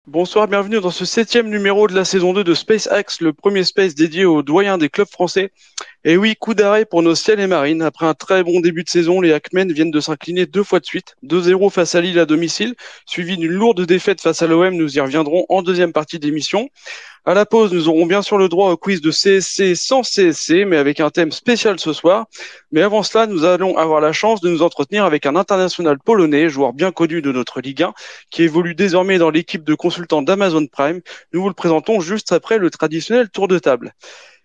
Bonsoir, bienvenue dans ce 7e numéro de la saison 2 de SpaceX, le premier space dédié aux doyens des clubs français. Et oui, coup d'arrêt pour nos ciels et marines. Après un très bon début de saison, les Hackmen viennent de s'incliner 2 fois de suite, 2-0 face à Lille à domicile, suivi d'une lourde défaite face à l'OM. Nous y reviendrons en deuxième partie d'émission. À la pause, nous aurons bien sûr le droit au quiz de CSC sans CSC, mais avec un thème spécial ce soir. Mais avant cela, nous allons avoir la chance de nous entretenir avec un international polonais, joueur bien connu de notre Ligue 1, qui évolue désormais dans l'équipe de consultants d'Amazon Prime. Nous vous le présentons juste après le traditionnel tour de table.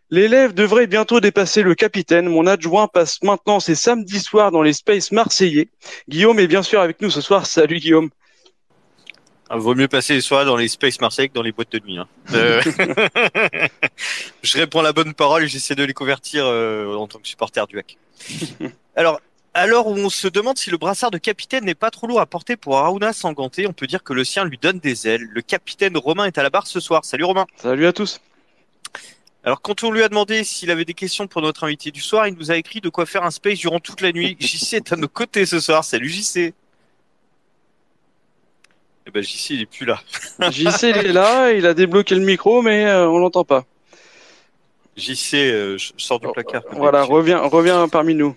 L'élève devrait bientôt dépasser le capitaine. Mon adjoint passe maintenant ses samedis soirs dans les Spaces marseillais. Guillaume est bien sûr avec nous ce soir. Salut Guillaume. Vaut mieux passer les soirées dans les Space Marseille que dans les boîtes de nuit. Je réponds la bonne parole et j'essaie de les convertir en tant que supporter du HAC. Alors, à l'heure où on se demande si le brassard de capitaine n'est pas trop lourd à porter pour Aruna Sanganté, on peut dire que le sien lui donne des ailes. Le capitaine Romain est à la barre ce soir. Salut Romain. Salut à tous. Alors, quand on lui a demandé s'il avait des questions pour notre invité du soir, il nous a écrit de quoi faire un space durant toute la nuit. JC est à nos côtés ce soir. Salut JC. Eh ben JC, il est plus là. JC il est là, il a débloqué le micro, mais on l'entend pas. JC, je sors du placard. Voilà, reviens parmi nous.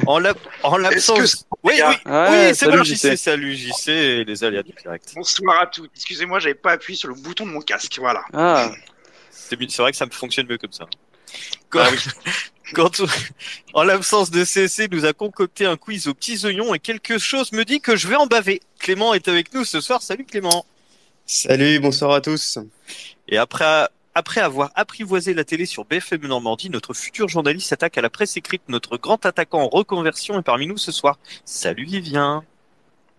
En l'absence. Oui, oui, Ouais, oui, c'est salut bon, JC. Salut JC et les aléas du direct. Bonsoir à tous. Excusez-moi, j'avais pas appuyé sur le bouton de mon casque. Voilà. Ah, C'est vrai que ça me fonctionne mieux comme ça. Quand, Ah oui. quand en l'absence de CC, nous a concocté un quiz aux petits oignons et quelque chose me dit que je vais en baver. Clément est avec nous ce soir. Salut Clément. Salut, bonsoir à tous. Et après avoir apprivoisé la télé sur BFM Normandie, notre futur journaliste s'attaque à la presse écrite. Notre grand attaquant en reconversion est parmi nous ce soir. Salut Vivien.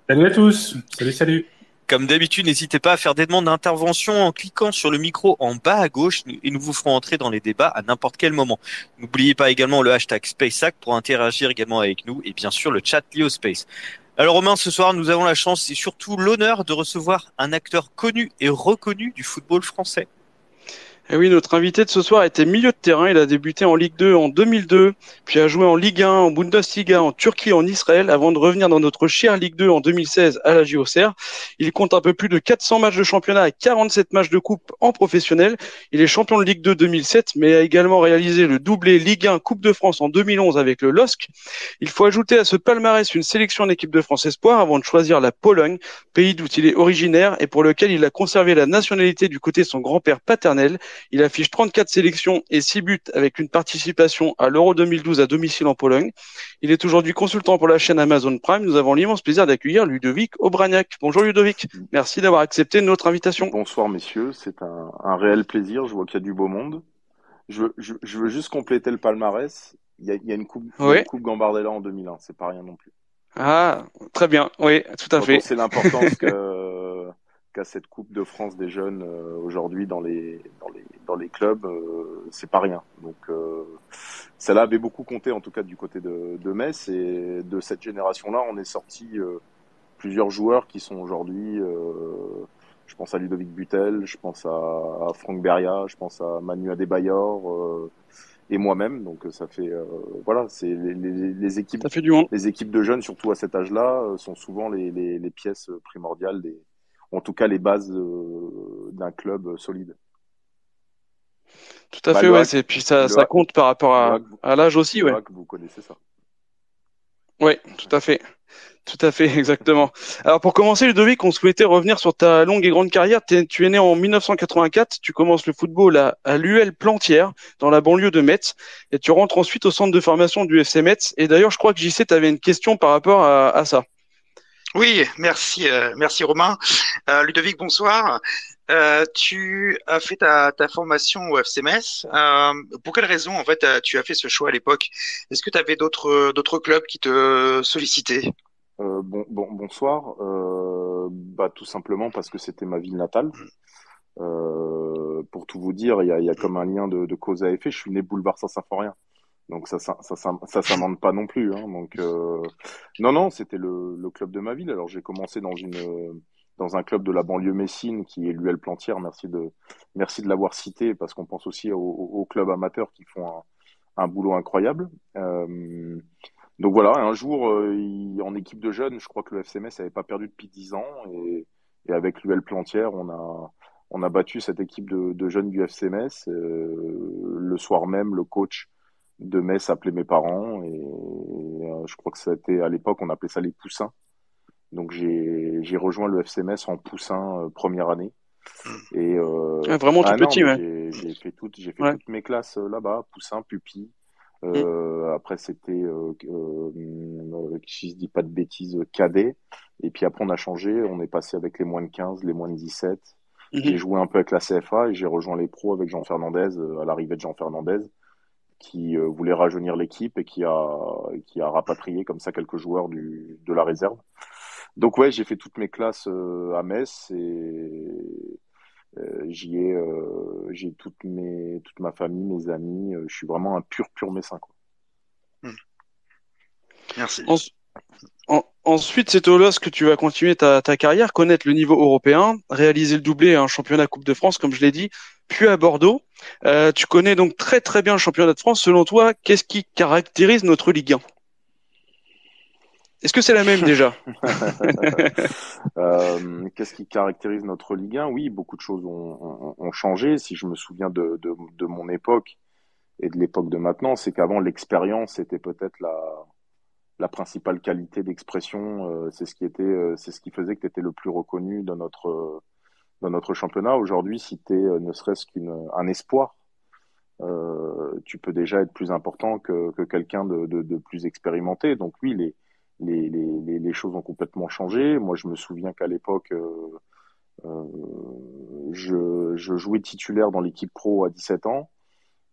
Salut à tous. Salut. Comme d'habitude, n'hésitez pas à faire des demandes d'intervention en cliquant sur le micro en bas à gauche et nous vous ferons entrer dans les débats à n'importe quel moment. N'oubliez pas également le hashtag SpaceHack pour interagir également avec nous et bien sûr le chat lié au Space. Alors Romain, ce soir, nous avons la chance et surtout l'honneur de recevoir un acteur connu et reconnu du football français. et oui, notre invité de ce soir était milieu de terrain. Il a débuté en Ligue 2 en 2002, puis a joué en Ligue 1, en Bundesliga, en Turquie, en Israël, avant de revenir dans notre chère Ligue 2 en 2016 à la JOCR. Il compte un peu plus de 400 matchs de championnat et 47 matchs de coupe en professionnel. Il est champion de Ligue 2 2007, mais a également réalisé le doublé Ligue 1 Coupe de France en 2011 avec le LOSC. Il faut ajouter à ce palmarès une sélection en équipe de France Espoir avant de choisir la Pologne, pays d'où il est originaire et pour lequel il a conservé la nationalité du côté de son grand-père paternel. Il affiche 34 sélections et 6 buts avec une participation à l'Euro 2012 à domicile en Pologne. Il est aujourd'hui consultant pour la chaîne Amazon Prime. Nous avons l'immense plaisir d'accueillir Ludovic Obraniak. Bonjour Ludovic, merci d'avoir accepté notre invitation. Bonsoir messieurs, c'est un réel plaisir, je vois qu'il y a du beau monde. Je veux juste compléter le palmarès, il y a une Oui. une coupe Gambardella en 2001, c'est pas rien non plus. Ah, très bien, oui, tout à Quand on fait. sait l'importance qu'a cette Coupe de France des jeunes aujourd'hui dans les clubs, c'est pas rien. Donc celle-là avait beaucoup compté en tout cas du côté de Metz et de cette génération-là, on est sorti plusieurs joueurs qui sont aujourd'hui je pense à Ludovic Butel, je pense à Franck Beria, je pense à Manu Adebayor et moi-même. Donc ça fait voilà, c'est les équipes, Ça fait du monde. les équipes de jeunes, surtout à cet âge-là, sont souvent les pièces primordiales en tout cas les bases d'un club solide. Tout à fait, Le ouais. hack, Puis ça, le, ça hack- compte par rapport le hack, à l'âge aussi, le ouais. hack, vous connaissez ça. Oui, tout à fait. Tout à fait, exactement. Alors pour commencer, Ludovic, on souhaitait revenir sur ta longue et grande carrière. Tu es né en 1984, tu commences le football à l'UL Plantière, dans la banlieue de Metz, et tu rentres ensuite au centre de formation du FC Metz. Et d'ailleurs, je crois que JC, tu avais une question par rapport à ça. Oui, merci Romain. Ludovic, bonsoir. Tu as fait ta formation au FC Metz. Pour quelle raison, en fait, tu as fait ce choix à l'époque? Est-ce que tu avais d'autres clubs qui te sollicitaient? Bonsoir. Bah, tout simplement parce que c'était ma ville natale. Pour tout vous dire, il y a comme un lien de cause à effet. Je suis né boulevard Saint-Symphorien. Donc ça s'invente pas non plus. Hein. Donc non, c'était le club de ma ville. Alors j'ai commencé dans un club de la banlieue messine qui est l'UL Plantière. Merci de l'avoir cité parce qu'on pense aussi aux clubs amateurs qui font un boulot incroyable. Donc voilà, un jour en équipe de jeunes, je crois que le FC Metz n'avait pas perdu depuis 10 ans et Et avec l'UL Plantière, on a battu cette équipe de jeunes du FC Metz. Le soir même, le coach de Metz appelait mes parents et je crois que c'était à l'époque, on appelait ça les poussins. Donc j'ai rejoint le FC Metz en poussin première année. Et vraiment tout non, petit, mais ouais. j'ai fait Ouais. toutes mes classes là-bas, poussin, pupille. Après c'était si je dis pas de bêtises, cadet. Et puis après on a changé, on est passé avec les moins de 15, les moins de 17. J'ai Mhm. joué un peu avec la CFA et j'ai rejoint les pros avec Jean Fernandez, à l'arrivée de Jean Fernandez, qui voulait rajeunir l'équipe et qui a rapatrié comme ça quelques joueurs de la réserve. Donc ouais, j'ai fait toutes mes classes à Metz et j'ai toute ma famille, mes amis. Je suis vraiment un pur messin, quoi. Merci. Ensuite, c'est au LOSC que tu vas continuer ta carrière, connaître le niveau européen, réaliser le doublé à un championnat Coupe de France, comme je l'ai dit, puis à Bordeaux. Tu connais donc très très bien le championnat de France. Selon toi, qu'est-ce qui caractérise notre Ligue 1? Est-ce que c'est la même déjà? Qu'est-ce qui caractérise notre Ligue 1? Oui, beaucoup de choses ont changé. Si je me souviens de mon époque et de l'époque de maintenant, c'est qu'avant l'expérience était peut-être la principale qualité d'expression. C'est ce qui faisait que tu étais le plus reconnu dans notre championnat. Aujourd'hui, si tu es ne serait-ce qu'un espoir, tu peux déjà être plus important que quelqu'un de plus expérimenté. Donc oui, les choses ont complètement changé. Moi, je me souviens qu'à l'époque, euh, je jouais titulaire dans l'équipe pro à 17 ans.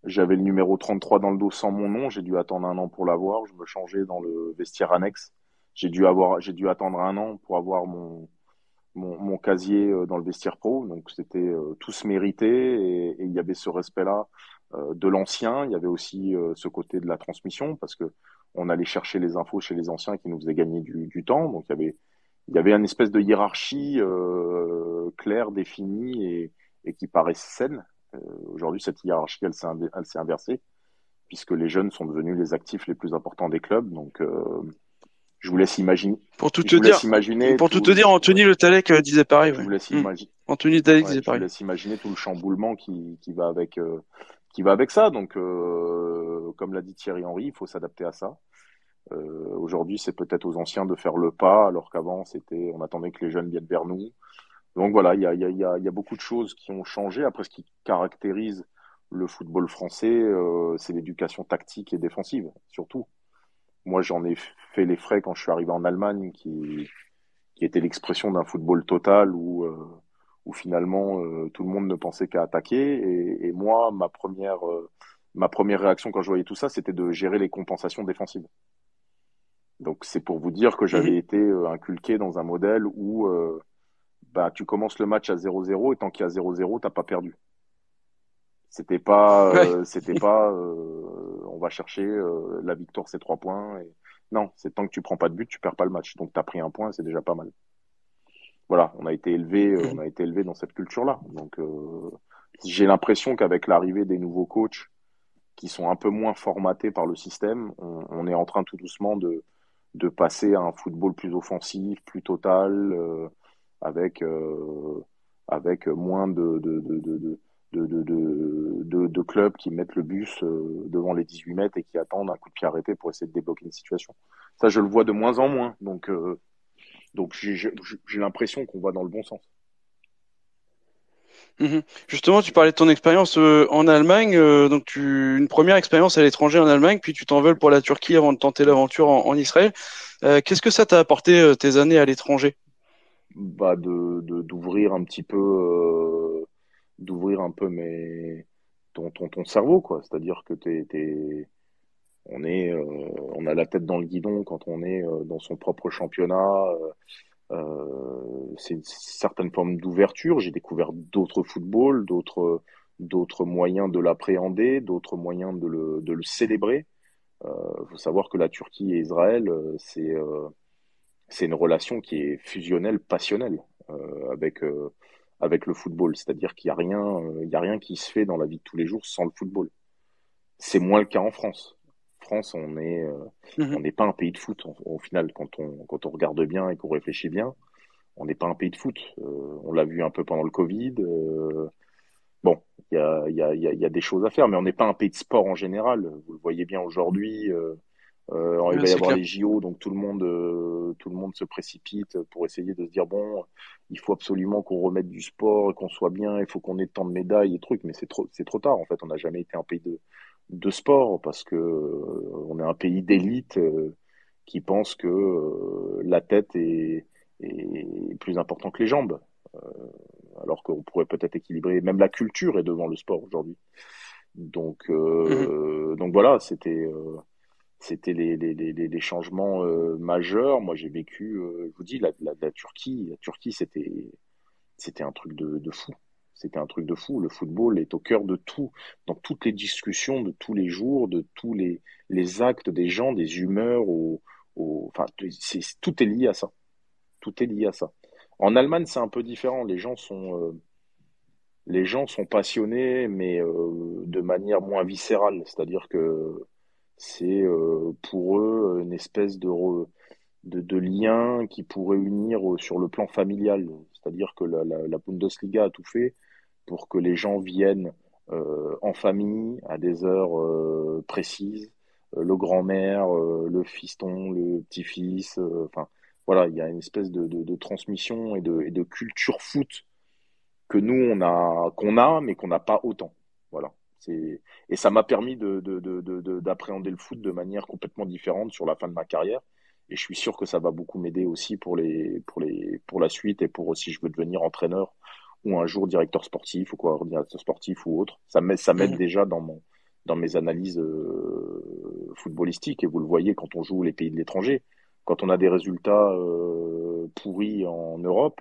J'avais le numéro 33 dans le dos sans mon nom. J'ai dû attendre un an pour l'avoir. Je me changeais dans le vestiaire annexe. J'ai dû attendre un an pour avoir mon casier dans le vestiaire pro. Donc c'était tous mérité et il y avait ce respect-là de l'ancien. Il y avait aussi ce côté de la transmission parce que on allait chercher les infos chez les anciens qui nous faisaient gagner du temps. Donc il y avait une espèce de hiérarchie claire, définie et qui paraissait saine. Aujourd'hui, cette hiérarchie, elle s'est inversée puisque les jeunes sont devenus les actifs les plus importants des clubs. Donc je vous laisse imaginer. Pour tout Je te vous laisse dire, imaginer pour tout te dire, ouais, Anthony Le Tallec disait pareil. je Ouais. vous laisse imaginer. Anthony Le Tallec Ouais, disait je vous pareil. laisse imaginer tout le chamboulement qui va avec ça. Donc, comme l'a dit Thierry Henry, il faut s'adapter à ça. Aujourd'hui, c'est peut-être aux anciens de faire le pas, alors qu'avant, on attendait que les jeunes viennent vers nous. Donc voilà, il y a beaucoup de choses qui ont changé. Après, ce qui caractérise le football français, c'est l'éducation tactique et défensive, surtout. Moi, j'en ai fait les frais quand je suis arrivé en Allemagne, qui était l'expression d'un football total où finalement tout le monde ne pensait qu'à attaquer. Et moi, ma première réaction quand je voyais tout ça, c'était de gérer les compensations défensives. Donc c'est pour vous dire que Mhm. j'avais été inculqué dans un modèle où bah, tu commences le match à 0-0 et tant qu'il y a 0-0, t'as pas perdu. Ouais. C'était pas on va chercher la victoire, c'est 3 points. Non, c'est tant que tu prends pas de but, tu perds pas le match. Donc t'as pris un point, c'est déjà pas mal. Voilà, on Mhm. a été élevé dans cette culture-là. Donc, j'ai l'impression qu'avec l'arrivée des nouveaux coachs qui sont un peu moins formatés par le système, on est en train tout doucement de passer à un football plus offensif, plus total, avec avec moins de clubs qui mettent le bus devant les 18 mètres et qui attendent un coup de pied arrêté pour essayer de débloquer une situation. Ça, je le vois de moins en moins. Donc j'ai l'impression qu'on va dans le bon sens. Mhm. Justement, tu parlais de ton expérience en Allemagne, donc une première expérience à l'étranger en Allemagne, puis tu t'envoles pour la Turquie avant de tenter l'aventure en Israël. Qu'est-ce que ça t'a apporté tes années à l'étranger? Bah d'ouvrir un peu ton cerveau, quoi. C'est-à-dire que on a la tête dans le guidon quand on est dans son propre championnat. C'est une certaine forme d'ouverture. J'ai découvert d'autres footballs, d'autres moyens de l'appréhender, d'autres moyens de le célébrer. Faut savoir que la Turquie et Israël, c'est une relation qui est fusionnelle, passionnelle avec le football. C'est-à-dire qu'il y a rien qui se fait dans la vie de tous les jours sans le football. C'est moins le cas en France. France, Mhm. on n'est pas un pays de foot au final quand on regarde bien et qu'on réfléchit bien. on n'est pas un pays de foot. On l'a vu un peu pendant le Covid. Bon, il y a des choses à faire, mais on n'est pas un pays de sport en général. Vous le voyez bien aujourd'hui. Il Ouais, va y c'est avoir clair. les JO, donc tout le monde se précipite pour essayer de se dire bon, il faut absolument qu'on remette du sport et qu'on soit bien. Il faut qu'on ait tant de médailles et trucs, mais c'est trop tard en fait. On n'a jamais été un pays de sport parce que on est un pays d'élite qui pense que la tête est plus important que les jambes, alors qu'on pourrait peut-être équilibrer. Même la culture est devant le sport aujourd'hui. Mhm. Donc voilà, c'était les changements majeurs. Moi, j'ai vécu, je vous dis, la Turquie. La Turquie, c'était un truc de fou. C'était un truc de fou. Le football est au cœur de tout, dans toutes les discussions de tous les jours, de tous les actes des gens, des humeurs, enfin, tout est lié à ça. Tout est lié à ça. En Allemagne, c'est un peu différent. Les gens sont passionnés, mais de manière moins viscérale. C'est-à-dire que c'est pour eux une espèce de lien qui pourrait unir sur le plan familial. C'est-à-dire que la Bundesliga a tout fait pour que les gens viennent en famille à des heures précises. Le grand-mère, le fiston, le petit-fils. Enfin, voilà, il y a une espèce de transmission et de culture foot que nous qu'on a, mais qu'on n'a pas autant. Voilà. Et ça m'a permis d'appréhender le foot de manière complètement différente sur la fin de ma carrière. Et je suis sûr que ça va beaucoup m'aider aussi pour la suite et pour si je veux devenir entraîneur ou un jour directeur sportif ou coordinateur sportif ou autre. Ça m'aide Mhm. déjà dans mes analyses footballistiques. Et vous le voyez quand on joue les pays de l'étranger. Quand on a des résultats pourris en Europe,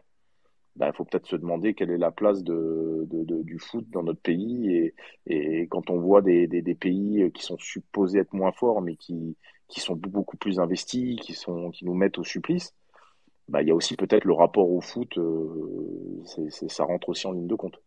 ben, il faut peut-être se demander quelle est la place du foot dans notre pays. Et quand on voit des pays qui sont supposés être moins forts, mais qui sont beaucoup plus investis, qui nous mettent au supplice, ben, il y a aussi peut-être le rapport au foot, ça rentre aussi en ligne de compte.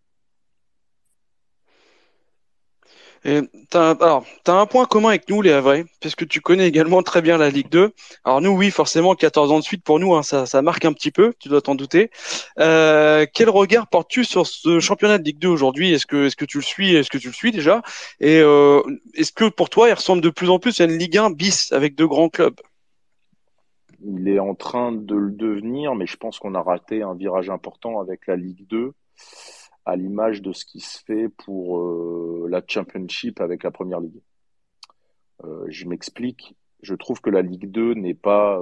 Et t'as un point commun avec nous, les Havrais, puisque tu connais également très bien la Ligue 2. Alors nous, oui, forcément, 14 ans de suite, pour nous, hein, ça marque un petit peu, tu dois t'en douter. Quel regard portes-tu sur ce championnat de Ligue 2 aujourd'hui? Est-ce que tu le suis? Est-ce que tu le suis déjà? Et est-ce que pour toi, il ressemble de plus en plus à une Ligue 1 bis avec deux grands clubs? Il est en train de le devenir, mais je pense qu'on a raté un virage important avec la Ligue 2, à l'image de ce qui se fait pour la Championship avec la Première Ligue. Je m'explique. Je trouve que la Ligue 2 n'est pas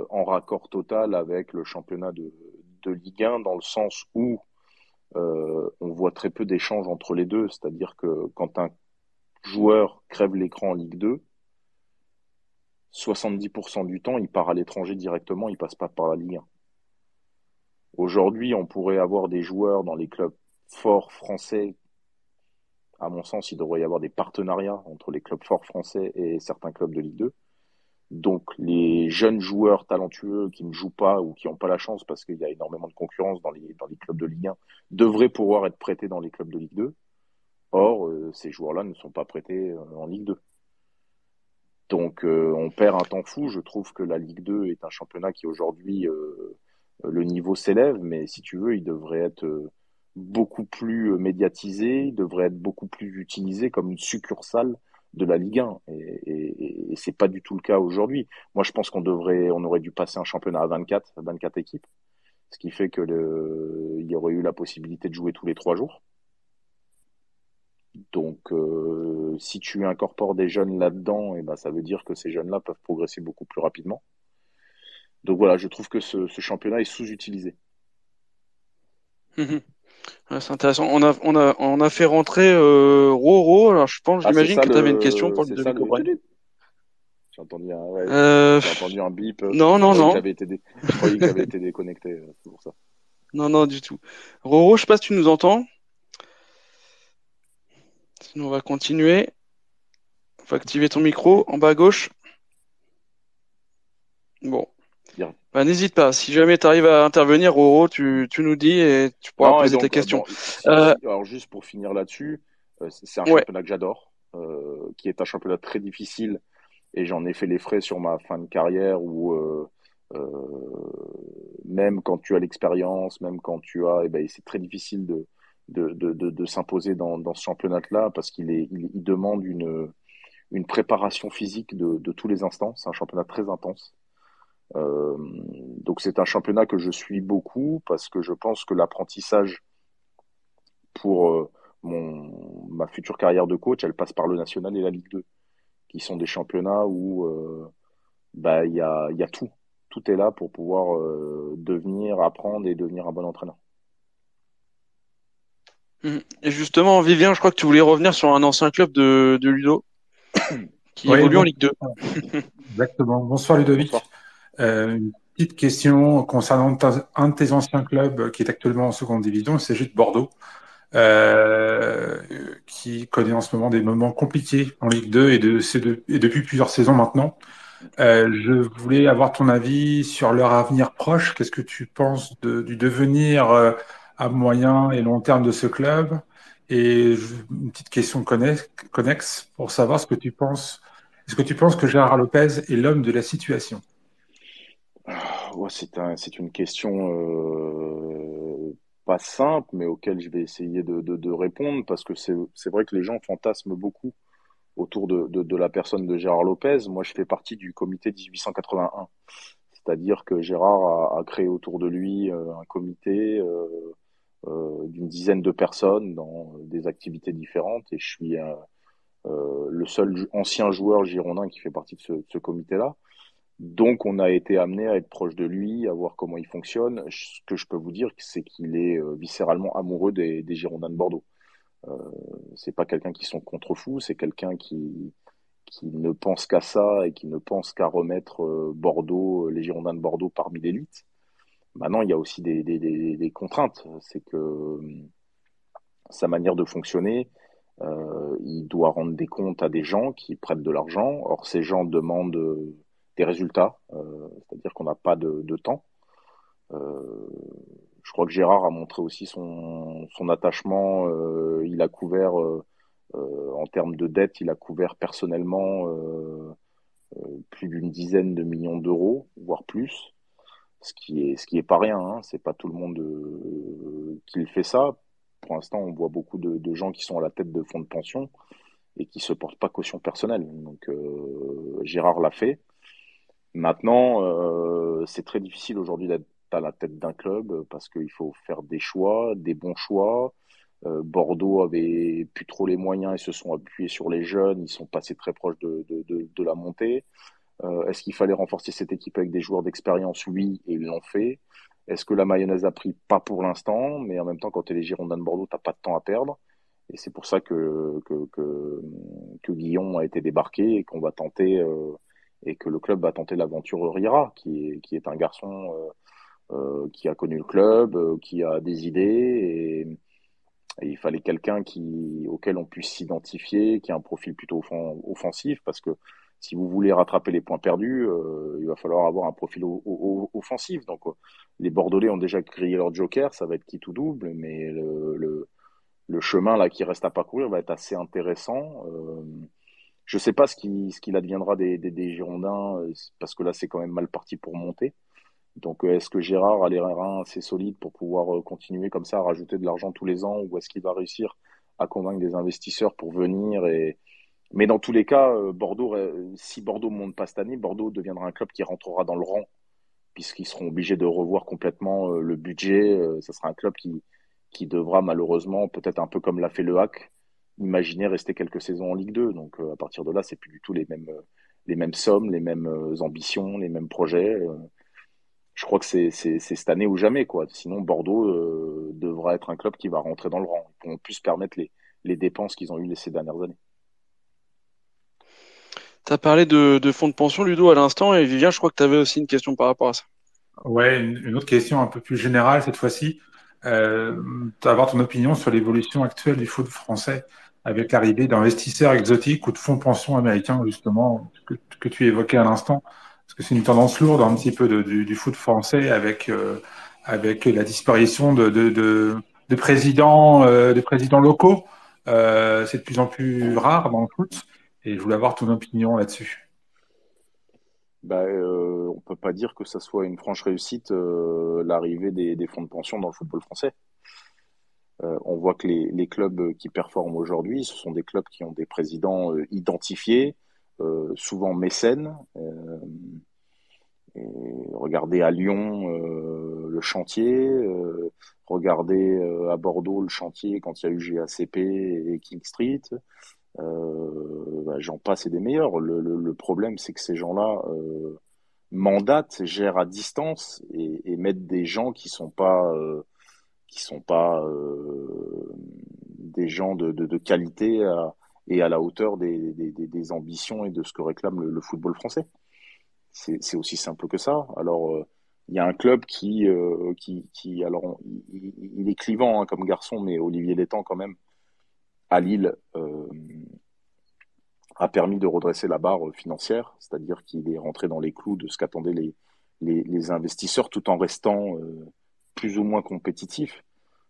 en raccord total avec le championnat de Ligue 1 dans le sens où on voit très peu d'échanges entre les deux. C'est-à-dire que quand un joueur crève l'écran en Ligue 2, 70% du temps, il part à l'étranger directement, il passe pas par la Ligue 1. Aujourd'hui, on pourrait avoir des joueurs dans les clubs forts français. À mon sens, il devrait y avoir des partenariats entre les clubs forts français et certains clubs de Ligue 2. Donc, les jeunes joueurs talentueux qui ne jouent pas ou qui n'ont pas la chance parce qu'il y a énormément de concurrence dans les clubs de Ligue 1 devraient pouvoir être prêtés dans les clubs de Ligue 2. Or, ces joueurs-là ne sont pas prêtés en Ligue 2. Donc, on perd un temps fou. Je trouve que la Ligue 2 est un championnat qui aujourd'hui, le niveau s'élève, mais si tu veux, il devrait être beaucoup plus médiatisé, il devrait être beaucoup plus utilisé comme une succursale de la Ligue 1. Et c'est pas du tout le cas aujourd'hui. Moi, je pense on aurait dû passer un championnat à 24 équipes, ce qui fait que il y aurait eu la possibilité de jouer tous les 3 jours. Donc, si tu incorpores des jeunes là-dedans, et ben, ça veut dire que ces jeunes-là peuvent progresser beaucoup plus rapidement. Donc voilà, je trouve que ce championnat est sous-utilisé. Mhm. Ouais, c'est intéressant. On a fait rentrer Roro. Alors Ah, j'imagine que tu avais une question pour c'est ça Ludovic le. Obrel. Ouais, Euh, j'ai entendu un bip. non, Je non, croyais que non. je croyais que j'avais été déconnecté. C'est pour ça. Non, non, du tout. Roro, je sais pas si tu nous entends. Sinon, on va continuer. Faut activer ton micro en bas à gauche. Bon. Bien. Bah, n'hésite pas. Si jamais tu arrives à intervenir, Roro, tu nous dis et tu pourras Non, et poser ta donc, question. bon, Euh, alors juste pour finir là-dessus, c'est un ouais. championnat que j'adore, qui est un championnat très difficile, et j'en ai fait les frais sur ma fin de carrière où Même quand tu as l'expérience, même quand tu as, c'est très difficile de s'imposer dans ce championnat-là parce il demande une préparation physique de tous les instants. C'est un championnat très intense. Donc c'est un championnat que je suis beaucoup parce que je pense que l'apprentissage pour ma future carrière de coach, elle passe par le national et la Ligue 2, qui sont des championnats où il y a tout. Tout est là pour pouvoir apprendre et devenir un bon entraîneur. Et justement, Vivien, je crois que tu voulais revenir sur un ancien club de Ludo qui évolue en Ligue 2. Exactement. Bonsoir Ludovic. Bonsoir. Une petite question concernant un de tes anciens clubs qui est actuellement en seconde division, c'est juste Bordeaux, qui connaît en ce moment des moments compliqués en Ligue 2 et depuis plusieurs saisons maintenant. Je voulais avoir ton avis sur leur avenir proche. Qu'est-ce que tu penses du devenir à moyen et long terme de ce club? Et une petite question connexe pour savoir ce que tu penses. Est-ce que tu penses que Gérard Lopez est l'homme de la situation? Ouais, c'est une question pas simple, mais auquel je vais essayer de répondre parce que c'est vrai que les gens fantasment beaucoup autour de la personne de Gérard Lopez. Moi, je fais partie du comité 1881, c'est-à-dire que Gérard a créé autour de lui un comité d'une dizaine de personnes dans des activités différentes, et je suis le seul ancien joueur girondin qui fait partie de ce comité-là. Donc, on a été amené à être proche de lui, à voir comment il fonctionne. Ce que je peux vous dire, c'est qu'il est viscéralement amoureux des Girondins de Bordeaux. C'est pas quelqu'un qui sont contre-fous, c'est quelqu'un qui ne pense qu'à ça et qui ne pense qu'à remettre Bordeaux, les Girondins de Bordeaux parmi l'élite. Maintenant, il y a aussi des contraintes. C'est que sa manière de fonctionner, il doit rendre des comptes à des gens qui prêtent de l'argent. Or, ces gens demandent des résultats, c'est-à-dire qu'on n'a pas de temps. Je crois que Gérard a montré aussi son attachement. Il a couvert, en termes de dette, il a couvert personnellement plus d'une dizaine de millions d'euros, voire plus, ce qui est pas rien. Hein. C'est pas tout le monde qui fait ça. Pour l'instant, on voit beaucoup de gens qui sont à la tête de fonds de pension et qui se portent pas caution personnelle. Donc Gérard l'a fait. Maintenant, c'est très difficile aujourd'hui d'être à la tête d'un club parce qu'il faut faire des choix, des bons choix. Bordeaux avait plus trop les moyens et se sont appuyés sur les jeunes. Ils sont passés très proches de la montée. Est-ce qu'il fallait renforcer cette équipe avec des joueurs d'expérience? Oui, et ils l'ont fait. Est-ce que la mayonnaise a pris? Pas pour l'instant, mais en même temps, quand tu es les Girondins de Bordeaux, t'as pas de temps à perdre. Et c'est pour ça que Guillon a été débarqué et qu'on va tenter et que le club va tenter l'aventure Riera, qui est un garçon qui a connu le club, qui a des idées, et il fallait quelqu'un auquel on puisse s'identifier, qui a un profil plutôt offensif, parce que si vous voulez rattraper les points perdus, il va falloir avoir un profil offensif. Donc les Bordelais ont déjà grillé leur joker, ça va être quitte ou double, mais le chemin là qui reste à parcourir va être assez intéressant. Je sais pas ce qu'il adviendra des Girondins, parce que là c'est quand même mal parti pour monter. Donc est-ce que Gérard a les reins assez solides pour pouvoir continuer comme ça à rajouter de l'argent tous les ans, ou est-ce qu'il va réussir à convaincre des investisseurs pour venir Mais dans tous les cas, si Bordeaux monte pas cette année, Bordeaux deviendra un club qui rentrera dans le rang, puisqu'ils seront obligés de revoir complètement le budget. Ça sera un club qui devra malheureusement, peut-être un peu comme l'a fait le HAC, imaginer rester quelques saisons en Ligue 2. Donc à partir de là, c'est plus du tout les mêmes sommes, les mêmes ambitions, les mêmes projets. Je crois que c'est cette année ou jamais, quoi. Sinon, Bordeaux devra être un club qui va rentrer dans le rang, pour qu'on puisse permettre les dépenses qu'ils ont eues ces dernières années. Tu as parlé de fonds de pension, Ludo, à l'instant, et Vivien, je crois que tu avais aussi une question par rapport à ça. Ouais, une autre question un peu plus générale cette fois-ci. Avoir ton opinion sur l'évolution actuelle du foot français avec l'arrivée d'investisseurs exotiques ou de fonds de pension américains, justement, que tu évoquais à l'instant. Parce que c'est une tendance lourde un petit peu du foot français avec la disparition de présidents locaux. C'est de plus en plus rare dans le foot. Et je voulais avoir ton opinion là-dessus. On peut pas dire que ça soit une franche réussite, l'arrivée des fonds de pension dans le football français. On voit que les clubs qui performent aujourd'hui, ce sont des clubs qui ont des présidents identifiés, souvent mécènes. Et regardez à Lyon le chantier, regardez à Bordeaux le chantier quand il y a eu GACP et King Street. J'en passe et des meilleurs. Le problème, c'est que ces gens-là mandatent, gèrent à distance et mettent des gens qui sont pas des gens de qualité et à la hauteur des ambitions et de ce que réclame le football français. C'est aussi simple que ça. Alors, il y a un club alors, il est clivant hein, comme garçon, mais Olivier Létang quand même à Lille a permis de redresser la barre financière, c'est-à-dire qu'il est rentré dans les clous de ce qu'attendaient les investisseurs, tout en restant plus ou moins compétitif.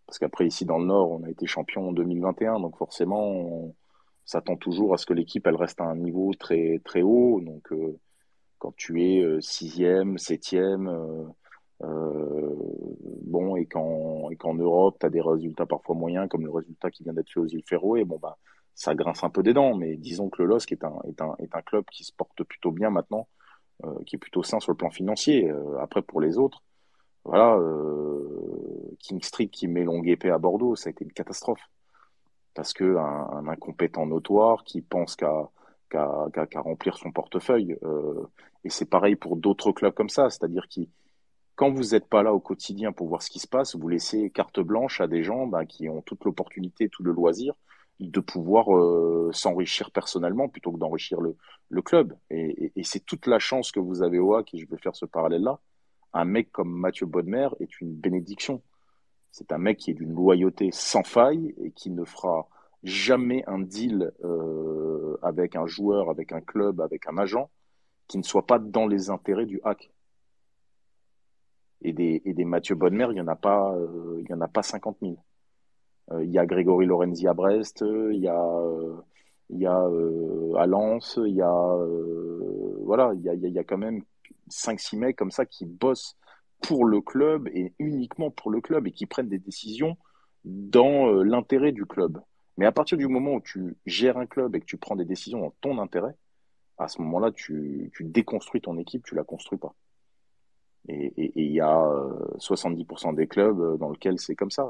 Parce qu'après, ici dans le Nord, on a été champion en 2021, donc forcément, on s'attend toujours à ce que l'équipe elle reste à un niveau très très haut. Donc, quand tu es sixième, septième, bon, et qu'en Europe, tu as des résultats parfois moyens, comme le résultat qui vient d'être fait aux îles Féroé, bon bah ça grince un peu des dents. Mais disons que le LOSC est un club qui se porte plutôt bien maintenant, qui est plutôt sain sur le plan financier. Après, pour les autres, voilà, King Street qui met longue épée à Bordeaux, ça a été une catastrophe. Parce que un incompétent notoire qui pense qu'à remplir son portefeuille. Et c'est pareil pour d'autres clubs comme ça, c'est-à-dire que quand vous n'êtes pas là au quotidien pour voir ce qui se passe, vous laissez carte blanche à des gens qui ont toute l'opportunité, tout le loisir de pouvoir s'enrichir personnellement plutôt que d'enrichir le club. Et c'est toute la chance que vous avez au HAC, et je vais faire ce parallèle-là. Un mec comme Mathieu Bodmer est une bénédiction. C'est un mec qui est d'une loyauté sans faille et qui ne fera jamais un deal avec un joueur, avec un club, avec un agent qui ne soit pas dans les intérêts du HAC. Et des Mathieu Bodmer, il y en a pas 50 000. Il y a Grégory Lorenzi à Brest, il y a à Lens, voilà, il y a quand même 5-6 mecs comme ça qui bossent pour le club et uniquement pour le club et qui prennent des décisions dans l'intérêt du club. Mais à partir du moment où tu gères un club et que tu prends des décisions dans ton intérêt, à ce moment-là, tu déconstruis ton équipe, tu la construis pas. Et il y a 70% des clubs dans lesquels c'est comme ça.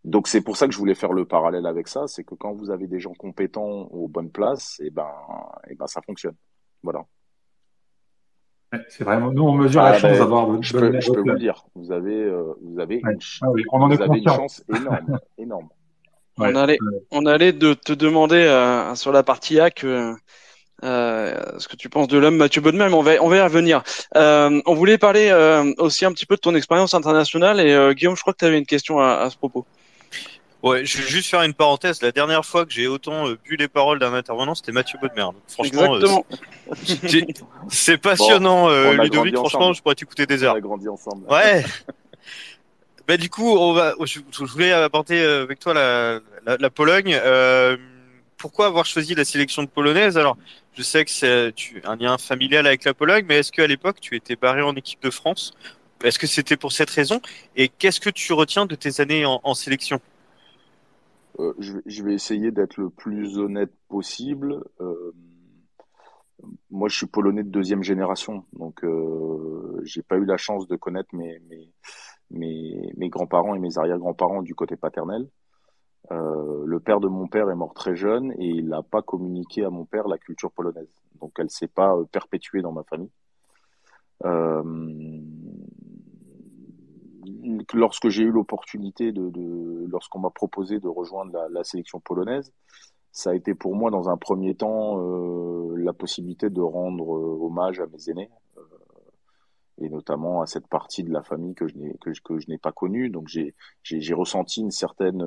Donc c'est pour ça que je voulais faire le parallèle avec ça, c'est que quand vous avez des gens compétents aux bonnes places, et ben ça fonctionne. Voilà. Ouais, c'est vraiment, nous, on mesure la chance d'avoir je peux vous le dire. Vous avez ouais. Oui, on en est une conscient. chance énorme, énorme. Ouais. On allait de te demander sur la partie hack ce que tu penses de l'homme Mathieu Bodmer, mais on va y revenir. On voulait parler aussi un petit peu de ton expérience internationale et Guillaume, je crois que tu avais une question à ce propos. Ouais, je vais juste faire une parenthèse. La dernière fois que j'ai autant bu les paroles d'un intervenant, c'était Mathieu Bodmer. Donc, franchement, c'est passionnant, Ludovic. Franchement, je pourrais t'écouter des heures. On a grandi ensemble. Ouais. Du coup, je voulais aborder avec toi la Pologne. Pourquoi avoir choisi la sélection de polonaise? Alors, je sais que c'est un lien familial avec la Pologne, mais est-ce qu'à l'époque, tu étais barré en équipe de France? Est-ce que c'était pour cette raison? Et qu'est-ce que tu retiens de tes années en sélection? Je vais essayer d'être le plus honnête possible. Moi, je suis polonais de deuxième génération, donc j'ai pas eu la chance de connaître mes grands-parents et mes arrière-grands-parents du côté paternel. Le père de mon père est mort très jeune et il n'a pas communiqué à mon père la culture polonaise, donc elle s'est pas perpétuée dans ma famille. Lorsque j'ai eu l'opportunité lorsqu'on m'a proposé de rejoindre la sélection polonaise, ça a été pour moi dans un premier temps la possibilité de rendre hommage à mes aînés et notamment à cette partie de la famille que je n'ai pas connue. Donc j'ai ressenti une certaine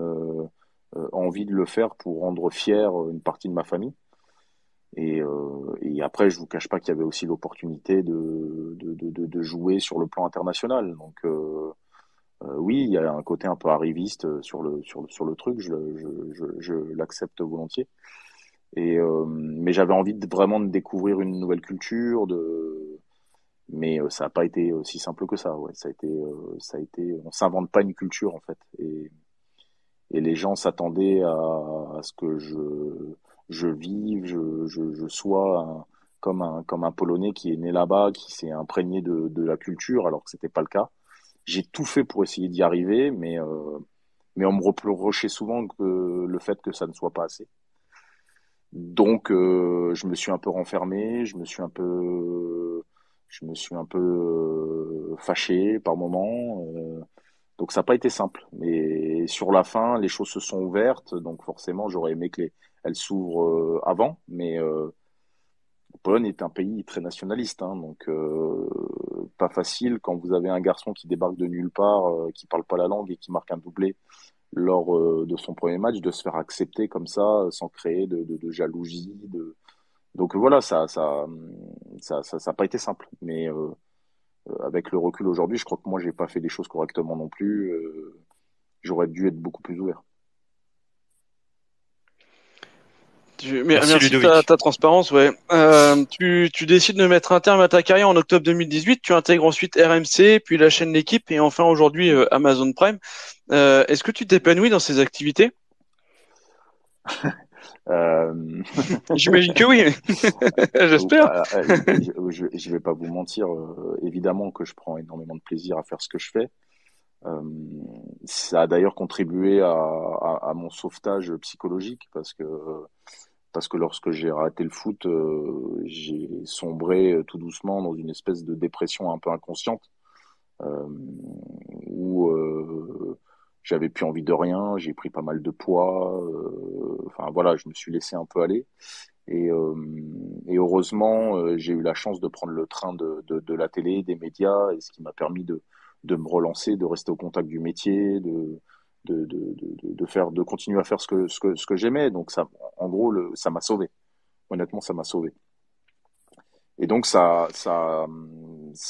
envie de le faire pour rendre fier une partie de ma famille. Et après, je vous cache pas qu'il y avait aussi l'opportunité de jouer sur le plan international. Donc oui, il y a un côté un peu arriviste sur le truc, je l'accepte volontiers. Mais j'avais envie vraiment de découvrir une nouvelle culture, mais ça n'a pas été aussi simple que ça. Ouais, ça a été, on s'invente pas une culture en fait, et les gens s'attendaient à ce que je vive, je sois comme un Polonais qui est né là-bas, qui s'est imprégné de la culture, alors que c'était pas le cas. J'ai tout fait pour essayer d'y arriver, mais on me reprochait souvent le fait que ça ne soit pas assez. Donc, je me suis un peu renfermé, je me suis un peu fâché par moments. Donc, ça n'a pas été simple. Mais sur la fin, les choses se sont ouvertes. Donc, forcément, j'aurais aimé elles s'ouvrent avant. Mais la Pologne est un pays très nationaliste, hein, donc pas facile quand vous avez un garçon qui débarque de nulle part, qui parle pas la langue et qui marque un doublé lors de son premier match, de se faire accepter comme ça, sans créer de jalousie. Donc voilà, ça a pas été simple. Mais avec le recul aujourd'hui, je crois que moi, j'ai pas fait les choses correctement non plus. J'aurais dû être beaucoup plus ouvert. Merci Merci de Ludovic. ta transparence, ouais. Tu décides de mettre un terme à ta carrière en octobre 2018. Tu intègres ensuite RMC, puis la chaîne L'équipe et enfin aujourd'hui Amazon Prime. Est-ce que tu t'épanouis dans ces activités? Euh... J'imagine que oui. J'espère. Je vais pas vous mentir. Évidemment que je prends énormément de plaisir à faire ce que je fais. Ça a d'ailleurs contribué à mon sauvetage psychologique parce que lorsque j'ai arrêté le foot, j'ai sombré tout doucement dans une espèce de dépression un peu inconsciente où j'avais plus envie de rien, j'ai pris pas mal de poids, enfin voilà, je me suis laissé un peu aller. Et heureusement, j'ai eu la chance de prendre le train de la télé, des médias, et ce qui m'a permis de me relancer, de rester au contact du métier, de continuer à faire ce que j'aimais. Donc ça, en gros, ça m'a sauvé. Honnêtement, ça m'a sauvé. Et donc ça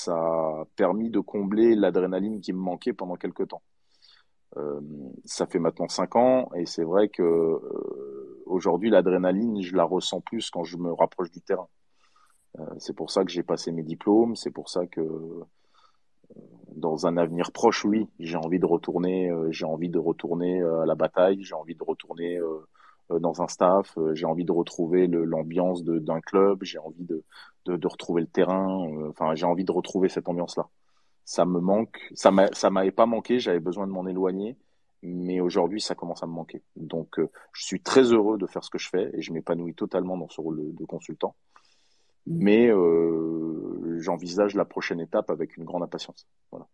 a permis de combler l'adrénaline qui me manquait pendant quelques temps. Ça fait maintenant 5 ans et c'est vrai que aujourd'hui l'adrénaline je la ressens plus quand je me rapproche du terrain. C'est pour ça que j'ai passé mes diplômes, c'est pour ça que dans un avenir proche, oui, j'ai envie de retourner à la bataille, j'ai envie de retourner dans un staff, j'ai envie de retrouver l'ambiance d'un club, j'ai envie de retrouver le terrain, enfin j'ai envie de retrouver cette ambiance-là. Ça me manque, ça m'avait pas manqué, j'avais besoin de m'en éloigner, mais aujourd'hui ça commence à me manquer. Donc je suis très heureux de faire ce que je fais et je m'épanouis totalement dans ce rôle de consultant. Mais j'envisage la prochaine étape avec une grande impatience. Voilà.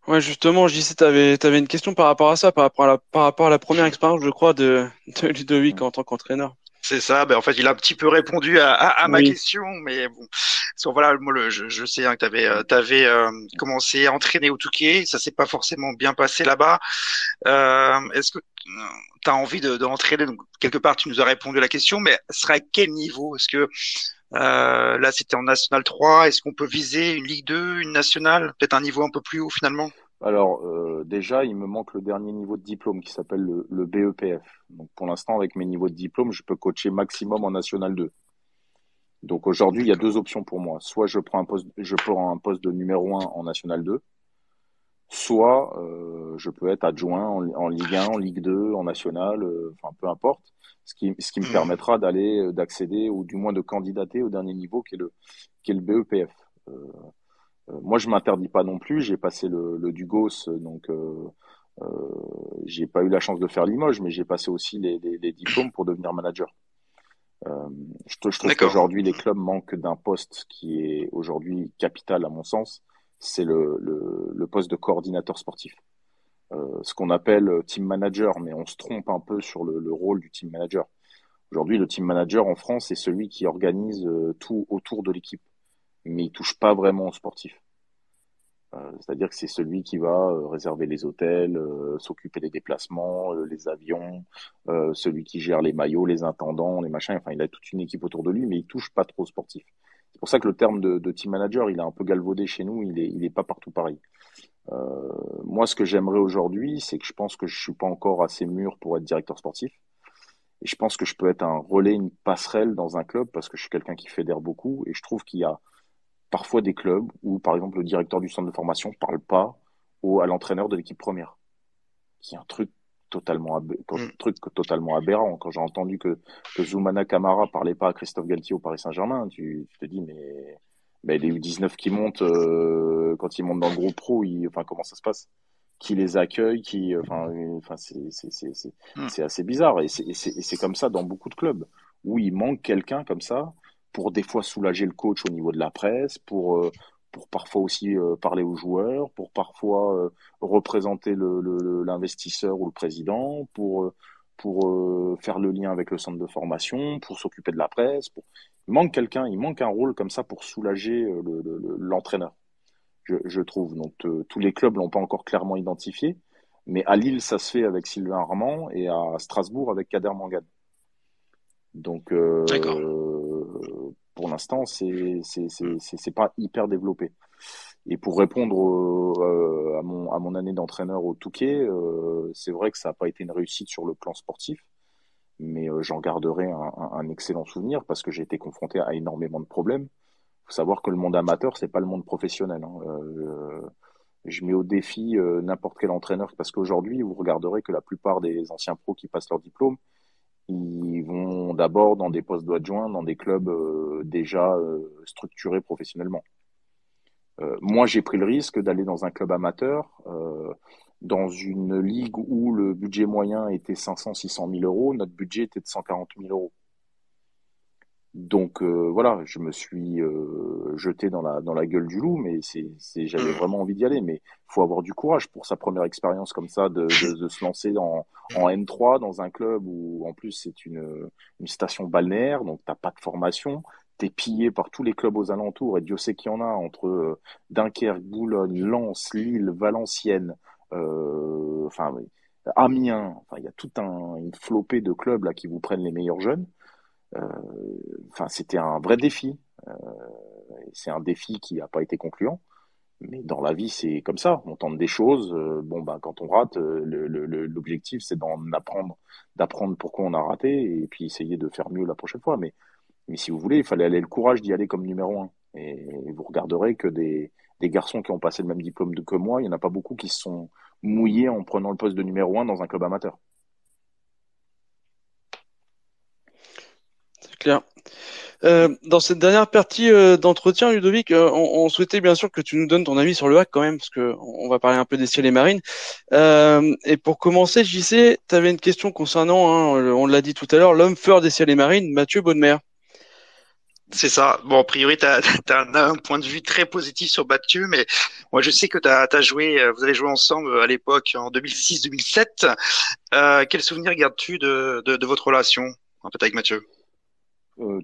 Ouais, justement, je disais, t'avais une question par rapport à ça, par rapport à la première expérience, je crois, de Ludovic en tant qu'entraîneur. C'est ça. Ben en fait, il a un petit peu répondu à ma Oui. question, mais bon. Parce que voilà, moi, je sais hein, que t'avais commencé à entraîner au Touquet. Ça s'est pas forcément bien passé là-bas. Est-ce que t'as envie d'entraîner? Donc quelque part, tu nous as répondu à la question, mais ce sera à quel niveau? Est-ce que là, c'était en National 3. Est-ce qu'on peut viser une Ligue 2, une Nationale, peut-être un niveau un peu plus haut finalement? Alors déjà, il me manque le dernier niveau de diplôme qui s'appelle le BEPF. Donc pour l'instant, avec mes niveaux de diplôme, je peux coacher maximum en National 2. Donc aujourd'hui, il y a deux options pour moi. Soit je prends un poste de numéro 1 en National 2, soit je peux être adjoint en Ligue 1, en Ligue 2, en National, enfin peu importe. Ce qui me permettra d'accéder ou du moins de candidater au dernier niveau qui est le BEPF. Moi, je m'interdis pas non plus. J'ai passé le Dugos, donc j'ai pas eu la chance de faire Limoges, mais j'ai passé aussi les diplômes pour devenir manager. Je trouve qu'aujourd'hui, les clubs manquent d'un poste qui est aujourd'hui capital à mon sens. C'est le poste de coordinateur sportif. Ce qu'on appelle team manager, mais on se trompe un peu sur le rôle du team manager. Aujourd'hui, le team manager en France, c'est celui qui organise tout autour de l'équipe, mais il touche pas vraiment au sportif. C'est-à-dire que c'est celui qui va réserver les hôtels, s'occuper des déplacements, les avions, celui qui gère les maillots, les intendants, les machins. Enfin, il a toute une équipe autour de lui, mais il touche pas trop au sportif. C'est pour ça que le terme de team manager, il est un peu galvaudé chez nous. Il est pas partout pareil. Moi, ce que j'aimerais aujourd'hui, c'est que je pense que je suis pas encore assez mûr pour être directeur sportif. Et je pense que je peux être un relais, une passerelle dans un club parce que je suis quelqu'un qui fédère beaucoup et je trouve qu'il y a parfois des clubs où, par exemple, le directeur du centre de formation ne parle pas à l'entraîneur de l'équipe première, qui est un truc totalement aberrant. Quand j'ai entendu que Zoumana Camara parlait pas à Christophe Galtier au Paris Saint-Germain, tu te dis, mais les U19 qui montent, quand ils montent dans le groupe pro, enfin, comment ça se passe? Qui les accueille, enfin, c'est assez bizarre. Et c'est comme ça dans beaucoup de clubs où il manque quelqu'un comme ça pour des fois soulager le coach au niveau de la presse, pour parfois aussi parler aux joueurs, pour parfois représenter l'investisseur ou le président, pour faire le lien avec le centre de formation, pour s'occuper de la presse. Il manque quelqu'un, il manque un rôle comme ça pour soulager l'entraîneur, je trouve. Donc tous les clubs l'ont pas encore clairement identifié, mais à Lille ça se fait avec Sylvain Armand et à Strasbourg avec Kader Mangane. Donc D'accord. pour l'instant c'est pas hyper développé. Et pour répondre à mon année d'entraîneur au Touquet, c'est vrai que ça n'a pas été une réussite sur le plan sportif, mais j'en garderai un excellent souvenir parce que j'ai été confronté à énormément de problèmes. Faut savoir que le monde amateur, c'est pas le monde professionnel, hein. Je mets au défi n'importe quel entraîneur parce qu'aujourd'hui, vous regarderez que la plupart des anciens pros qui passent leur diplôme, ils vont d'abord dans des postes d'adjoints, dans des clubs déjà structurés professionnellement. Moi, j'ai pris le risque d'aller dans un club amateur, dans une ligue où le budget moyen était 500-600 000 euros, notre budget était de 140 000 euros. Donc voilà, je me suis jeté dans la gueule du loup, mais j'avais vraiment envie d'y aller. Mais faut avoir du courage pour sa première expérience comme ça, de se lancer en N3 dans un club où en plus c'est une station balnéaire, donc t'as pas de formation, t'es pillé par tous les clubs aux alentours, et Dieu sait qu'il y en a entre Dunkerque, Boulogne, Lens, Lille, Valenciennes, enfin Amiens. Enfin, il y a toute une flopée de clubs là qui vous prennent les meilleurs jeunes. Enfin, c'était un vrai défi. C'est un défi qui n'a pas été concluant. Mais dans la vie, c'est comme ça. On tente des choses. Quand on rate, l'objectif, c'est d'apprendre pourquoi on a raté et puis essayer de faire mieux la prochaine fois. Mais si vous voulez, il fallait aller le courage d'y aller comme numéro un. Et vous regarderez que des garçons qui ont passé le même diplôme que moi, il n'y en a pas beaucoup qui se sont mouillés en prenant le poste de numéro un dans un club amateur. C'est clair. Dans cette dernière partie d'entretien, Ludovic, on souhaitait bien sûr que tu nous donnes ton avis sur le hack quand même, parce que on va parler un peu des ciels et marines. Et pour commencer, JC, tu avais une question concernant, on l'a dit tout à l'heure, l'homme fort des ciels et marines, Mathieu Bonnemer. C'est ça. Bon, a priori, t'as un point de vue très positif sur Mathieu, mais moi, je sais que vous avez joué ensemble à l'époque en 2006-2007. Quel souvenir gardes-tu de votre relation, en fait, avec Mathieu?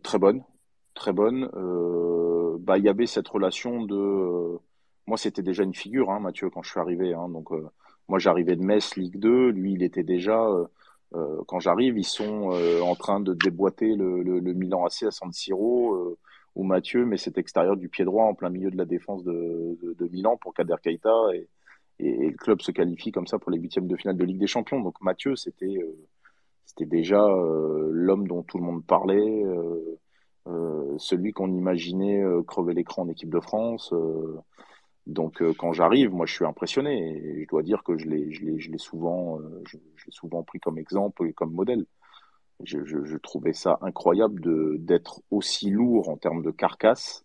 Très bonne, très bonne. Il y avait cette relation moi, c'était déjà une figure, hein, Mathieu, quand je suis arrivé. Hein, donc, moi, j'arrivais de Metz, Ligue 2. Lui, il était déjà. Quand j'arrive, ils sont en train de déboîter le Milan AC à San Siro, où Mathieu met cet extérieur du pied droit en plein milieu de la défense de Milan pour Kader Keita et le club se qualifie comme ça pour les huitièmes de finale de Ligue des Champions. Donc Mathieu, c'était déjà l'homme dont tout le monde parlait, celui qu'on imaginait crever l'écran en équipe de France. Donc quand j'arrive, moi je suis impressionné et je dois dire que je l'ai souvent pris comme exemple et comme modèle. Je trouvais ça incroyable d'être aussi lourd en termes de carcasse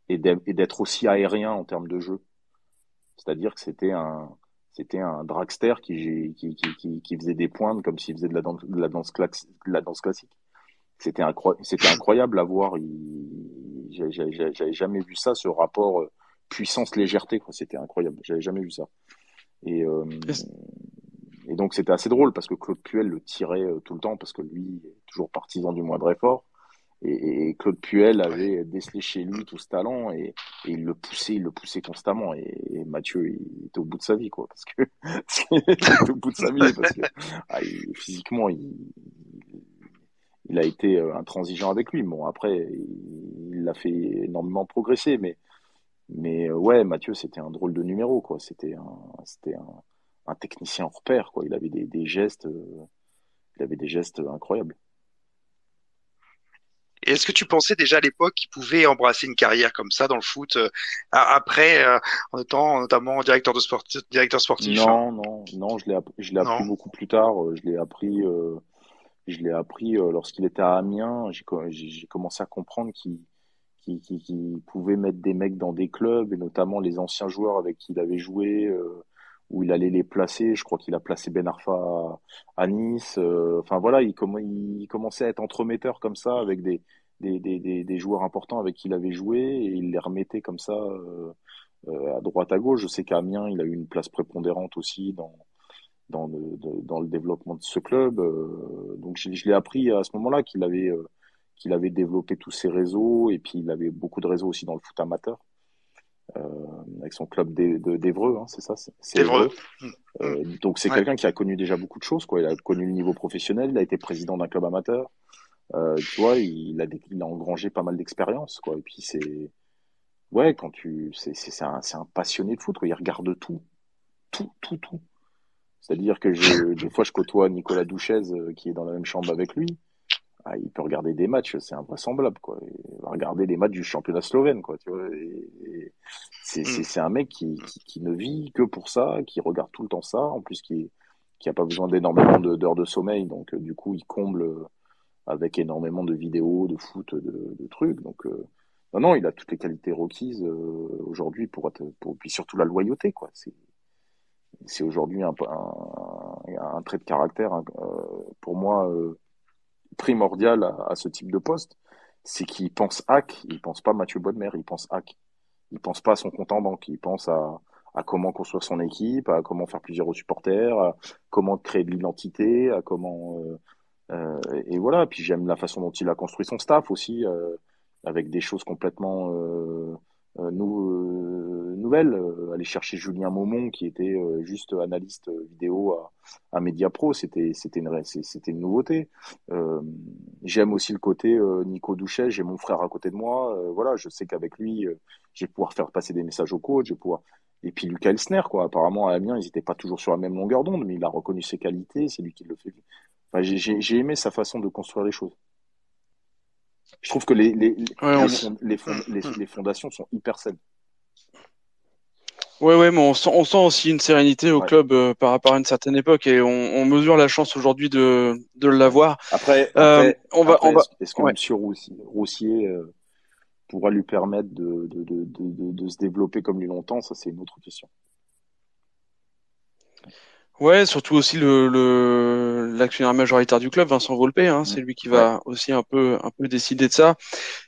et d'être aussi aérien en termes de jeu. C'est-à-dire que c'était un dragster qui faisait des pointes comme s'il faisait de la danse classique. C'était incroyable à voir. J'avais jamais vu ça, ce rapport puissance-légèreté, quoi. C'était incroyable. J'avais jamais vu ça. Et donc c'était assez drôle parce que Claude Puel le tirait tout le temps parce que lui est toujours partisan du moindre effort. Et Claude Puel avait décelé chez lui tout ce talent et il le poussait constamment. Et Mathieu, il était au bout de sa vie, quoi, parce que il était au bout de sa vie parce que physiquement, il a été intransigeant avec lui. Bon, après, il l'a fait énormément progresser, mais ouais, Mathieu, c'était un drôle de numéro, quoi. C'était un technicien hors pair, quoi. Il avait des gestes. il avait des gestes incroyables. Et est-ce que tu pensais déjà à l'époque qu'il pouvait embrasser une carrière comme ça dans le foot après, en étant notamment directeur sportif? Non, je l'ai appris Non. beaucoup plus tard. Je l'ai appris lorsqu'il était à Amiens. J'ai commencé à comprendre qu'il pouvait mettre des mecs dans des clubs, et notamment les anciens joueurs avec qui il avait joué, où il allait les placer. Je crois qu'il a placé Ben Arfa à Nice. Enfin voilà, il commençait à être entremetteur comme ça avec des joueurs importants avec qui il avait joué, et il les remettait comme ça à droite à gauche. Je sais qu'à Amiens, il a eu une place prépondérante aussi dans le développement de ce club. Donc je l'ai appris à ce moment-là qu'il avait développé tous ses réseaux, et puis il avait beaucoup de réseaux aussi dans le foot amateur, euh, avec son club d'Évreux, hein, c'est ça, c'est Évreux. Évreux. Donc c'est Ouais. quelqu'un qui a connu déjà beaucoup de choses, quoi. Il a connu le niveau professionnel, il a été président d'un club amateur. Tu vois, il a engrangé pas mal d'expérience, quoi. Et puis ouais, c'est un passionné de foot, quoi. Il regarde tout, tout. C'est-à-dire que des fois, je côtoie Nicolas Douchez, qui est dans la même chambre avec lui. Ah, il peut regarder des matchs, c'est invraisemblable, quoi. Il va regarder des matchs du championnat slovène, quoi, tu vois. Et c'est un mec qui ne vit que pour ça, qui regarde tout le temps ça, en plus qui a pas besoin d'énormément d'heures de sommeil, donc du coup, il comble avec énormément de vidéos, de foot, de trucs. Donc, non, il a toutes les qualités requises aujourd'hui puis surtout la loyauté, quoi. C'est aujourd'hui un trait de caractère, hein, pour moi, primordial à ce type de poste. C'est qu'il pense hack, il pense pas Mathieu Bodmer, il pense hack. Il pense pas à son compte en banque, il pense à comment construire son équipe, à comment faire plaisir aux supporters, à comment créer de l'identité, à comment et voilà. Puis j'aime la façon dont il a construit son staff aussi, avec des choses complètement nouvelles. Aller chercher Julien Maumont, qui était juste analyste vidéo à Mediapro, c'était une nouveauté. Euh, J'aime aussi le côté Nico Douchet, j'ai mon frère à côté de moi. Voilà, je sais qu'avec lui, je vais pouvoir faire passer des messages au coach, je vais pouvoir. Et puis Lucas Elsner, quoi. Apparemment, à Amiens, ils n'étaient pas toujours sur la même longueur d'onde, mais il a reconnu ses qualités, c'est lui qui le fait. Enfin, j'ai aimé sa façon de construire les choses. Je trouve que Ouais, les fondations sont hyper saines. ouais, mais on sent aussi une sérénité au Ouais. club par rapport à une certaine époque, et on mesure la chance aujourd'hui de l'avoir. Après, est-ce que Ouais. Monsieur Roussier pourra lui permettre de se développer comme lui longtemps? Ça, c'est une autre question. Ouais, surtout aussi l'actionnaire majoritaire du club, Vincent Volpe, hein, c'est lui qui Ouais. va aussi un peu décider de ça.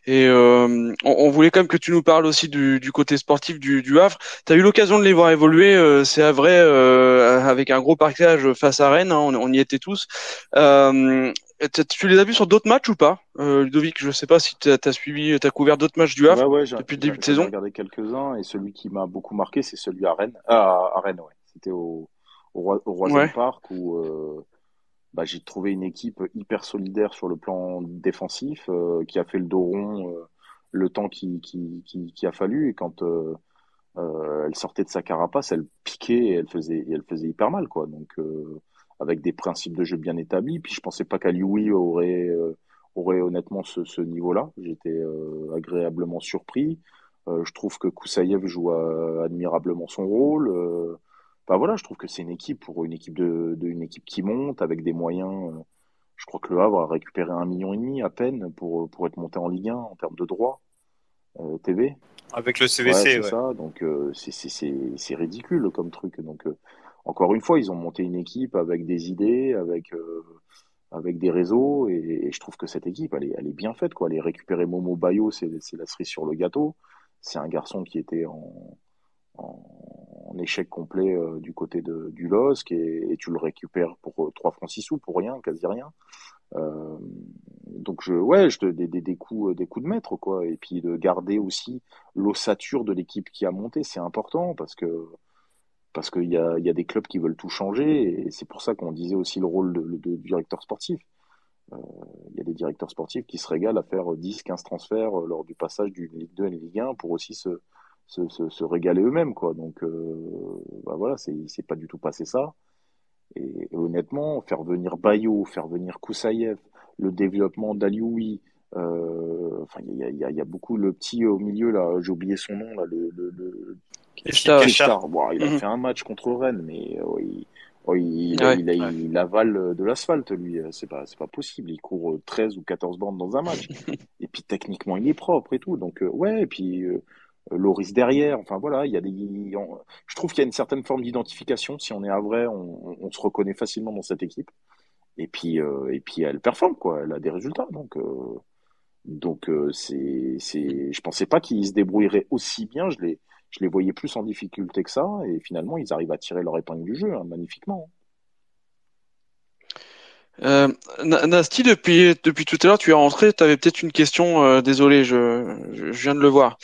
Et on voulait quand même que tu nous parles aussi du côté sportif du Havre. Tu as eu l'occasion de les voir évoluer, c'est à vrai, avec un gros parquage face à Rennes, hein, on y était tous. Tu les as vus sur d'autres matchs ou pas, Ludovic? Je sais pas si t'as couvert d'autres matchs du Havre Ouais, depuis le début de j'en ai saison. regardé quelques-uns, et celui qui m'a beaucoup marqué, c'est celui à Rennes. À Rennes, ouais. C'était au Roison Ouais. Park, où j'ai trouvé une équipe hyper solidaire sur le plan défensif, qui a fait le dos rond le temps qui a fallu, et quand elle sortait de sa carapace, elle piquait, et elle faisait hyper mal, quoi. Donc avec des principes de jeu bien établis. Puis je pensais pas qu'Alioui aurait honnêtement ce niveau-là. J'étais agréablement surpris. Je trouve que Koussaïev joue admirablement son rôle. Enfin voilà, je trouve que c'est une équipe, pour une équipe une équipe qui monte avec des moyens. Je crois que le Havre a récupéré 1,5 million à peine pour être monté en Ligue 1 en termes de droits TV. Avec le Ouais, CVC, c'est ouais. ça. Donc c'est ridicule comme truc. Donc encore une fois, ils ont monté une équipe avec des idées, avec des réseaux, et je trouve que cette équipe, elle est bien faite, quoi. Aller récupérer Momo Bayo, c'est la cerise sur le gâteau. C'est un garçon qui était en échec complet du côté du LOSC, et tu le récupères pour 3 francs 6 sous, pour rien, quasi rien. Euh, donc des coups de maître, quoi. Et puis de garder aussi l'ossature de l'équipe qui a monté, c'est important, parce qu'il y a des clubs qui veulent tout changer, et c'est pour ça qu'on disait aussi le rôle du directeur sportif. Euh, il y a des directeurs sportifs qui se régalent à faire 10-15 transferts lors du passage du Ligue 2 et Ligue 1, pour aussi se régaler eux-mêmes, quoi. Donc voilà, c'est pas du tout passé ça. Et honnêtement, faire venir Bayo, faire venir Koussaïev, le développement d'Alioui, enfin, il y a beaucoup le petit au milieu là, j'ai oublié son nom là, Keshtar. Bon, il a fait un match contre Rennes, mais il avale de l'asphalte lui. C'est pas possible. Il court 13 ou 14 bornes dans un match. Et puis techniquement, il est propre et tout. Donc ouais. Et puis Loris derrière. Enfin voilà, je trouve qu'il y a une certaine forme d'identification. Si on est à vrai, on se reconnaît facilement dans cette équipe. Et puis elle performe quoi. Elle a des résultats. Donc je pensais pas qu'ils se débrouilleraient aussi bien. Je les voyais plus en difficulté que ça, et finalement, ils arrivent à tirer leur épingle du jeu, hein, magnifiquement. Nasty, depuis tout à l'heure, tu es rentré, tu avais peut-être une question, désolé, je viens de le voir.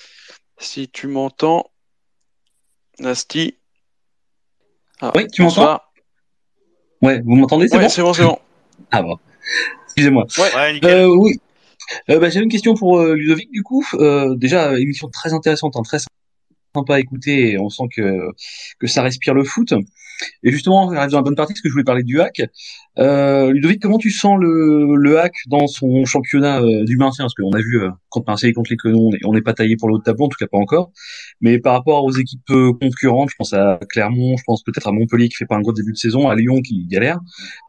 Si tu m'entends, Nasty. Ah, oui, tu m'entends? Ouais, vous m'entendez, c'est bon? C'est bon. Ah bon, excusez-moi. Ouais, nickel. Oui. J'avais une question pour Ludovic, du coup. Déjà, émission très intéressante, hein, très sympa à écouter, et on sent que ça respire le foot. Et justement, on arrive dans la bonne partie parce que je voulais parler du hack. Ludovic, comment tu sens le hack dans son championnat du maintien? Parce qu'on a vu contre Marseille, contre les Canons, on n'est pas taillé pour le haut de tableau, en tout cas pas encore. Mais par rapport aux équipes concurrentes, je pense à Clermont, je pense peut-être à Montpellier qui fait pas un gros début de saison, à Lyon qui galère.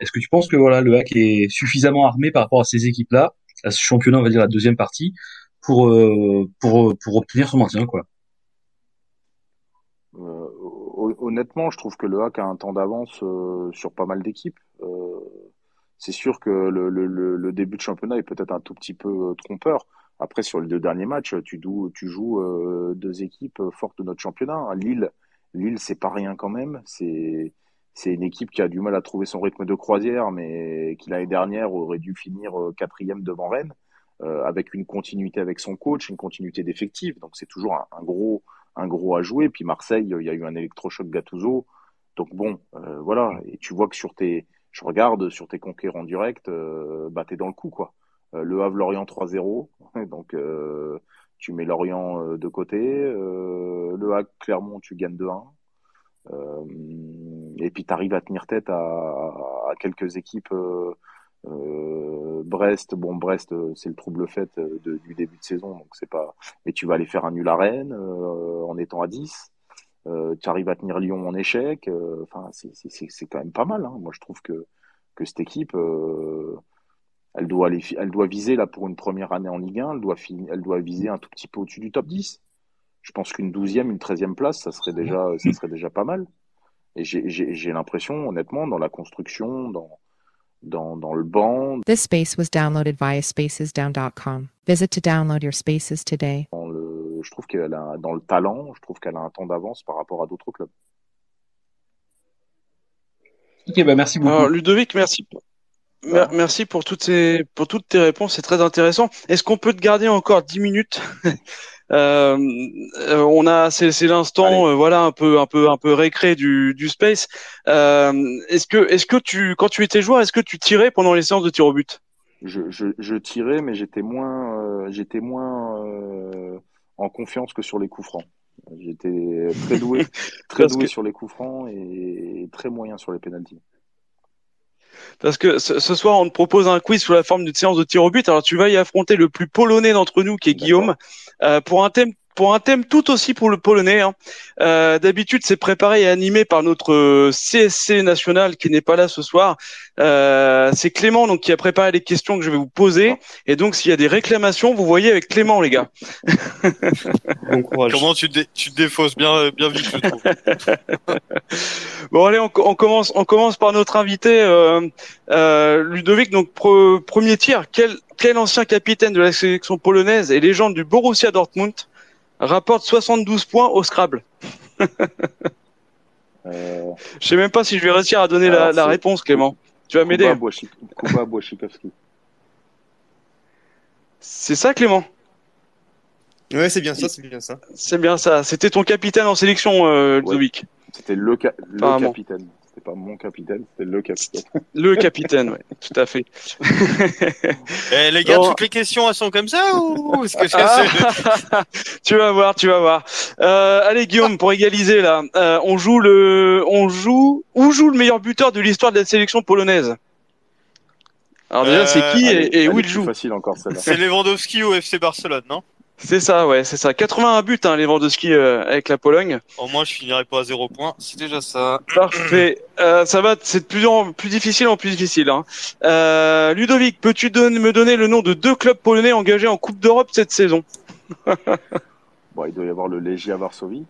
Est-ce que tu penses que voilà, le hack est suffisamment armé par rapport à ces équipes-là, à ce championnat, on va dire la deuxième partie, pour obtenir son maintien, quoi? Honnêtement, je trouve que le hack a un temps d'avance sur pas mal d'équipes. C'est sûr que le début de championnat est peut-être un tout petit peu trompeur. Après, sur les deux derniers matchs, tu joues deux équipes fortes de notre championnat, hein. Lille, c'est pas rien quand même. C'est une équipe qui a du mal à trouver son rythme de croisière, mais qui l'année dernière aurait dû finir quatrième devant Rennes, avec une continuité avec son coach, une continuité d'effectifs. Donc c'est toujours un gros à jouer. Puis Marseille, il y a eu un électrochoc Gattuso. Donc bon, voilà. Et tu vois que je regarde sur tes conquérants directs, t'es dans le coup, quoi. Le Havre-Lorient 3-0. Donc tu mets Lorient de côté. Le Hague Clermont, tu gagnes 2-1. Et puis tu arrives à tenir tête à quelques équipes. Brest, c'est le trouble fait du début de saison, donc c'est pas. Mais tu vas aller faire un nul à Rennes en étant à 10. Tu arrives à tenir Lyon en échec. Enfin, c'est quand même pas mal, hein. Moi, je trouve que cette équipe, elle doit viser là pour une première année en Ligue 1. Elle doit viser un tout petit peu au-dessus du top 10. Je pense qu'une 12e, une 13e place, ça serait déjà pas mal. Et j'ai l'impression, honnêtement, dans la construction, dans le banc. This space was downloaded via spacesdown.com. Visit to download your spaces today. Je trouve qu'elle a, dans le talent, je trouve qu'elle a un temps d'avance par rapport à d'autres clubs. Ok, merci beaucoup. Alors, Ludovic, merci. Merci pour toutes tes réponses, c'est très intéressant. Est-ce qu'on peut te garder encore 10 minutes? C'est l'instant, voilà, un peu récré du space. Est-ce que quand tu étais joueur, est-ce que tu tirais pendant les séances de tir au but? Je tirais, mais j'étais moins en confiance que sur les coups francs. J'étais très doué sur les coups francs et très moyen sur les pénaltys. Parce que ce soir, on te propose un quiz sous la forme d'une séance de tir au but. Alors, tu vas y affronter le plus polonais d'entre nous, qui est Guillaume, pour un thème tout aussi pour le polonais, hein. D'habitude, c'est préparé et animé par notre CSC national qui n'est pas là ce soir. C'est Clément donc qui a préparé les questions que je vais vous poser. Et donc, s'il y a des réclamations, vous voyez avec Clément, les gars. Bon courage. Comment tu te défausses bien vite, je trouve. Bon, allez, on commence par notre invité, Ludovic. Donc, premier tir. Quel ancien capitaine de la sélection polonaise et légende du Borussia Dortmund rapporte 72 points au Scrabble? Je sais même pas si je vais réussir à donner la réponse, Clément. Tu vas m'aider? Kuba Błaszczykowski. C'est ça, Clément? Ouais, c'est bien ça. C'est bien ça. C'était ton capitaine en sélection, Ludovic. Ouais. C'était le capitaine. C'était pas mon capitaine, c'était le capitaine. Le capitaine, ouais, tout à fait. Eh, les gars, Bon. toutes les questions, elles sont comme ça ou est-ce que Ah, tu vas voir, tu vas voir. Allez Guillaume, pour égaliser là, où joue le meilleur buteur de l'histoire de la sélection polonaise? Alors déjà, c'est qui Allez, et où elle est il plus joue? facile encore celle-là. c'est Lewandowski au FC Barcelone, non? C'est ça, ouais, c'est ça. 81 buts, hein, Lewandowski avec la Pologne. Au moins, je finirai pas à 0 points. C'est déjà ça. Parfait. Ça va, c'est de plus en plus difficile en plus difficile. Hein. Ludovic, peux-tu me donner le nom de 2 clubs polonais engagés en Coupe d'Europe cette saison? Bon, il doit y avoir le Legia Varsovie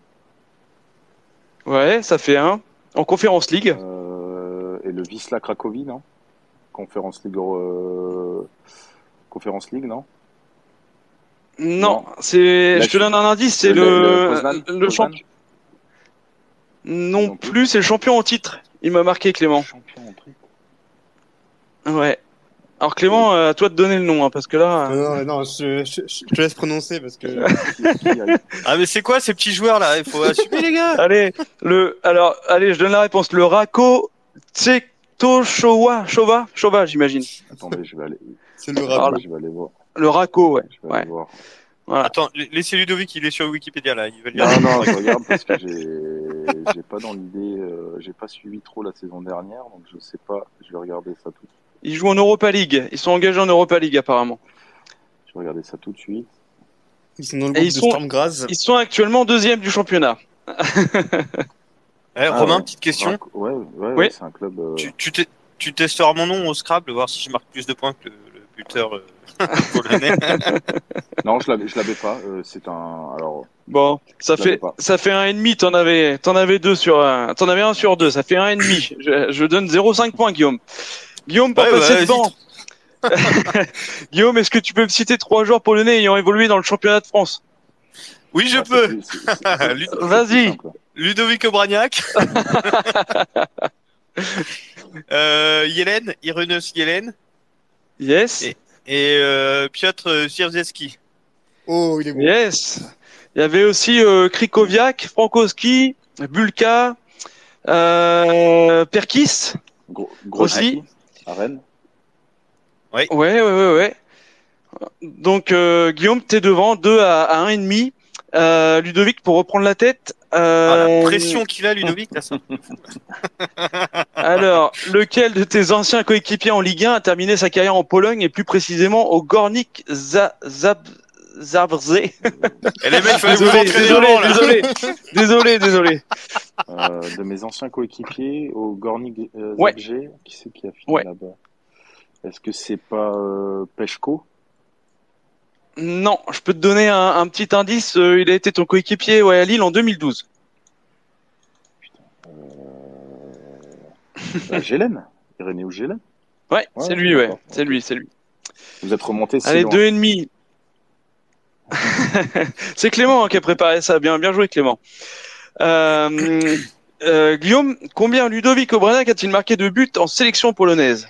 Ouais, ça fait un. En Conference League. et le Wisla Cracovie, non? Conference League, non? Non, Non. c'est. Là, Je te donne un indice, c'est Poznan le champion. Non Non plus. plus, c'est le champion en titre. Il m'a marqué Clément. Champion en truc. Ouais. Alors Clément, à toi de donner le nom, hein, parce que là. Non, je te laisse prononcer parce que. Ah, mais c'est quoi ces petits joueurs là? Il faut assumer, les gars. Allez, allez, je donne la réponse. Le Rako Chova, j'imagine. Attendez, je vais aller. C'est le Alors, rap. Je vais aller voir. Le Rako, ouais. Je vais aller Ouais. voir. Voilà. Attends, laissez Ludovic, il est sur Wikipédia là. Il veut lire. Non, je regarde parce que j'ai pas dans l'idée, j'ai pas suivi trop la saison dernière, donc je sais pas. Je vais regarder ça tout. Ils jouent en Europa League. Ils sont engagés en Europa League apparemment. Je vais regarder ça tout de suite. Ils sont dans le Et groupe ils de sont- Storm Graz. Ils sont actuellement deuxième du championnat. Eh, Romain, ouais. petite question. Ouais, Oui. c'est un club. Tu testeras mon nom au Scrabble, voir si je marque plus de points que le buteur polonais. Non, je l'avais pas. C'est un. Alors, Bon, Je l'avais pas. ça fait 1,5. T'en avais 2 sur 1. T'en avais 1 sur 2. Ça fait 1,5. Je donne 0,5 points, Guillaume. Guillaume, pour Ouais, passer vas-y. devant. Guillaume, est-ce que tu peux me citer 3 joueurs polonais ayant évolué dans le championnat de France? Oui, je ouais, peux. c'est Vas-y. plus simple. Ludovic Obraniak. Yelen, Irenos Yelen. Yes. Et Piotr Sierziewski. Oh, il est bon. Yes. Il y avait aussi Krikoviak, Frankowski, Bulka, Perkis. Gros Aussi. à Rennes. Ouais. Donc Guillaume, t'es devant 2 à 1,5. Ludovic, pour reprendre la tête. Ah, la pression qu'il a, Ludovic, là, ça. Alors, lequel de tes anciens coéquipiers en Ligue 1 a terminé sa carrière en Pologne et plus précisément au Gornik Zabrze? Et les mecs, fallait vous entraîner avant, là. Désolé. De mes anciens coéquipiers au Gornik Ouais. Zabrze, qui c'est qui a fini Ouais. là-bas? Est-ce que c'est pas Peshko? Non, je peux te donner un petit indice. Il a été ton coéquipier à Lille en 2012. Gélène? Irénéus Gélène? Ouais, Ouais, c'est lui, ouais. d'accord. C'est lui. Vous êtes remonté si Allez, loin. 2,5. C'est Clément qui a préparé ça. Bien joué, Clément. Guillaume, combien Ludovic Obraniak a-t-il marqué de buts en sélection polonaise?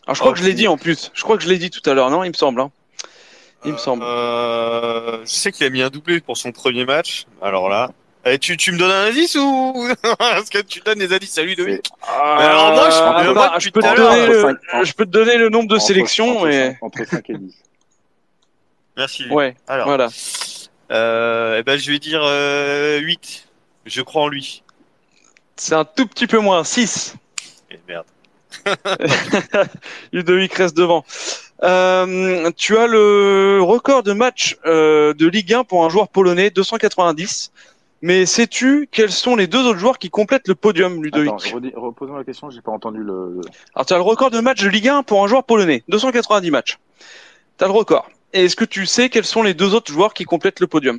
Alors, je crois que je l'ai dit en plus. Je crois que je l'ai dit tout à l'heure, non? Il me semble. Hein. Il me semble. Je sais qu'il a mis un doublé pour son premier match. Alors là. Tu me donnes un indice ou est-ce que tu donnes des indices à Ludovic? Alors moi, je peux te donner le nombre de sélections et. Entre 5 et 10. Merci. Ouais. Alors. Voilà. Je vais dire 8. Je crois en lui. C'est un tout petit peu moins. 6. Et merde. Ludovic reste devant. Tu as le record de match de Ligue 1 pour un joueur polonais, 290. Mais sais-tu quels sont les 2 autres joueurs qui complètent le podium, Ludovic? Attends, repose-moi la question, j'ai pas entendu le... Alors, tu as le record de match de Ligue 1 pour un joueur polonais, 290 matchs. Tu as le record. Et est-ce que tu sais quels sont les 2 autres joueurs qui complètent le podium?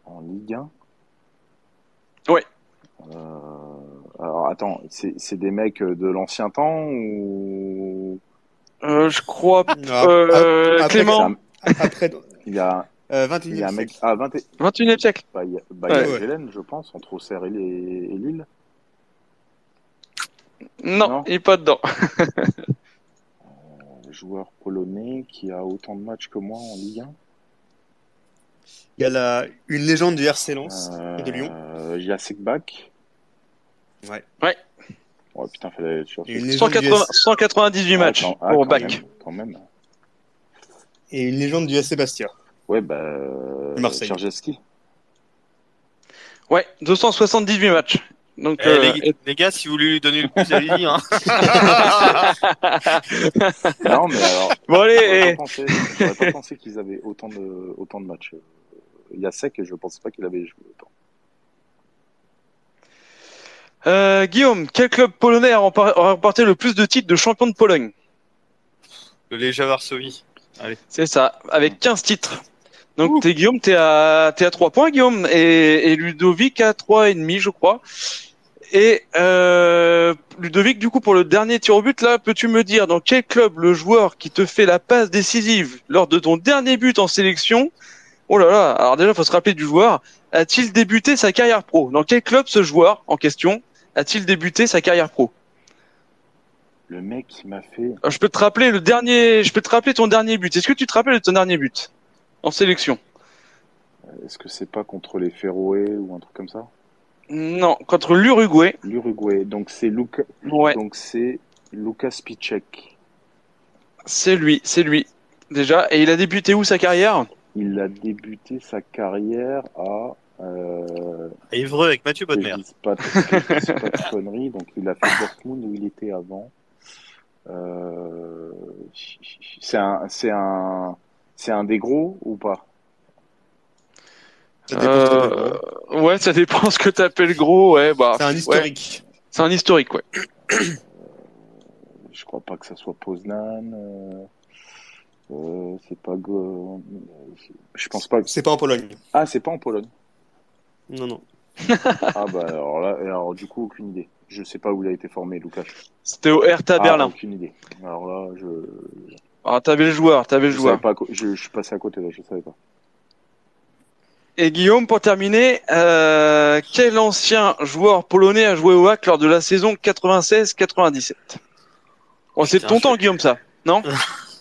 En Ligue 1? Ouais. Alors, attends, c'est des mecs de l'ancien temps ou... Je crois... Après- Clément, Après, Il y a 21e un mec... siècle. Ah, 21e siècle. il y a Ouais. Gélène, je pense, entre Auxerre et Lille. Non, Non. il est pas dedans. Joueur polonais qui a autant de matchs que moi en Ligue 1. Il y a une légende du RC Lens et de Lyon. 1. Jacek Bak. Oh putain, fallait le chercher. Et une légende du 198 matchs pour quand Bach. même, quand même. Et une légende du SC Bastia. Ouais, Marseille. Tchaikovsky. Ouais, 278 matchs. Donc, Les gars, si vous voulez lui donner le coup, allez-y. Hein. Non, mais alors. Bon, allez. J'aurais pas pensé qu'ils avaient autant de matchs. Il y a sec et je pensais pas qu'il avait joué autant. Guillaume, quel club polonais a remporté le plus de titres de champion de Pologne? Le Legia Varsovie. Allez. C'est ça, avec 15 titres. Donc Guillaume, t'es à 3 points, Guillaume, et Ludovic à 3,5, je crois. Et Ludovic, du coup, pour le dernier tir au but, là, peux-tu me dire dans quel club le joueur qui te fait la passe décisive lors de ton dernier but en sélection, oh là là, alors déjà, faut se rappeler du joueur, a-t-il débuté sa carrière pro? Dans quel club ce joueur en question a-t-il débuté sa carrière pro? Le mec qui m'a fait. Je peux te rappeler ton dernier but. Est-ce que tu te rappelles de ton dernier but en sélection? Est-ce que c'est pas contre les Féroé ou un truc comme ça? Non, contre l'Uruguay. L'Uruguay. Donc c'est Luka. Ouais. Donc c'est Lukas Piszczek. C'est lui. Déjà. Et il a débuté où sa carrière? Il a débuté sa carrière à Évreux avec Mathieu Bodmer. Je dis pas de conneries. Donc il a fait Dortmund où il était avant. C'est un des gros ou pas? Ça dépend ce que t'appelles gros. Ouais, ça dépend ce que t'appelles gros. Ouais, bah. C'est un historique. Ouais. C'est un historique, ouais. Je crois pas que ça soit Poznan. C'est pas je pense pas que... C'est pas en Pologne. Ah, c'est pas en Pologne. Non. Ah bah alors du coup aucune idée. Je sais pas où il a été formé, Lucas. C'était au Hertha Berlin. Aucune idée. Alors là, Ah, t'avais le joueur. Je suis passé à côté là, je savais pas. Et Guillaume, pour terminer, quel ancien joueur polonais a joué au HAC lors de la saison 96-97? Bon, c'est de ton temps, Guillaume, ça, non?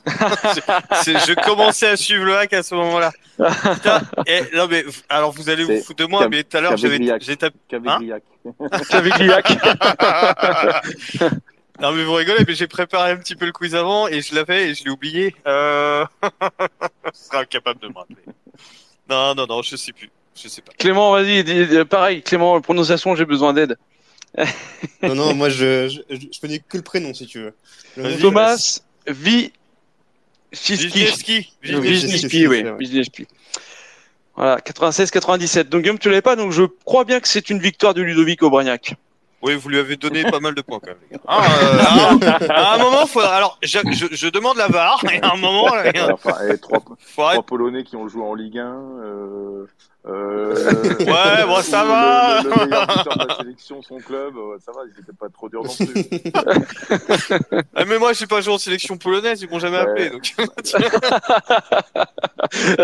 Je commençais à suivre le hack à ce moment-là. Putain, non mais alors vous allez vous foutre de moi, mais tout à l'heure j'ai tapé Cavignac. Non mais vous rigolez, mais j'ai préparé un petit peu le quiz avant et je l'avais et je l'ai oublié. Je serai incapable de me rappeler. Non, je sais plus. Je sais pas. Clément, vas-y, pareil, Clément, prononciation, j'ai besoin d'aide. Non, moi je connais que le prénom si tu veux. Thomas Wisniewski, oui. Voilà, 96-97. Donc Guillaume, tu l'avais pas, donc je crois bien que c'est une victoire de Ludovic Aubragnac. Oui, vous lui avez donné pas mal de points quand même, les gars. À un moment, alors je demande la VAR, et à un moment, trois Polonais qui ont joué en Ligue 1. Ouais, bon, ça va. Le meilleur buteur de la sélection, son club, ça va, ils étaient pas trop durs non plus. Mais moi, j'ai pas joué en sélection polonaise, ils m'ont jamais appelé, donc.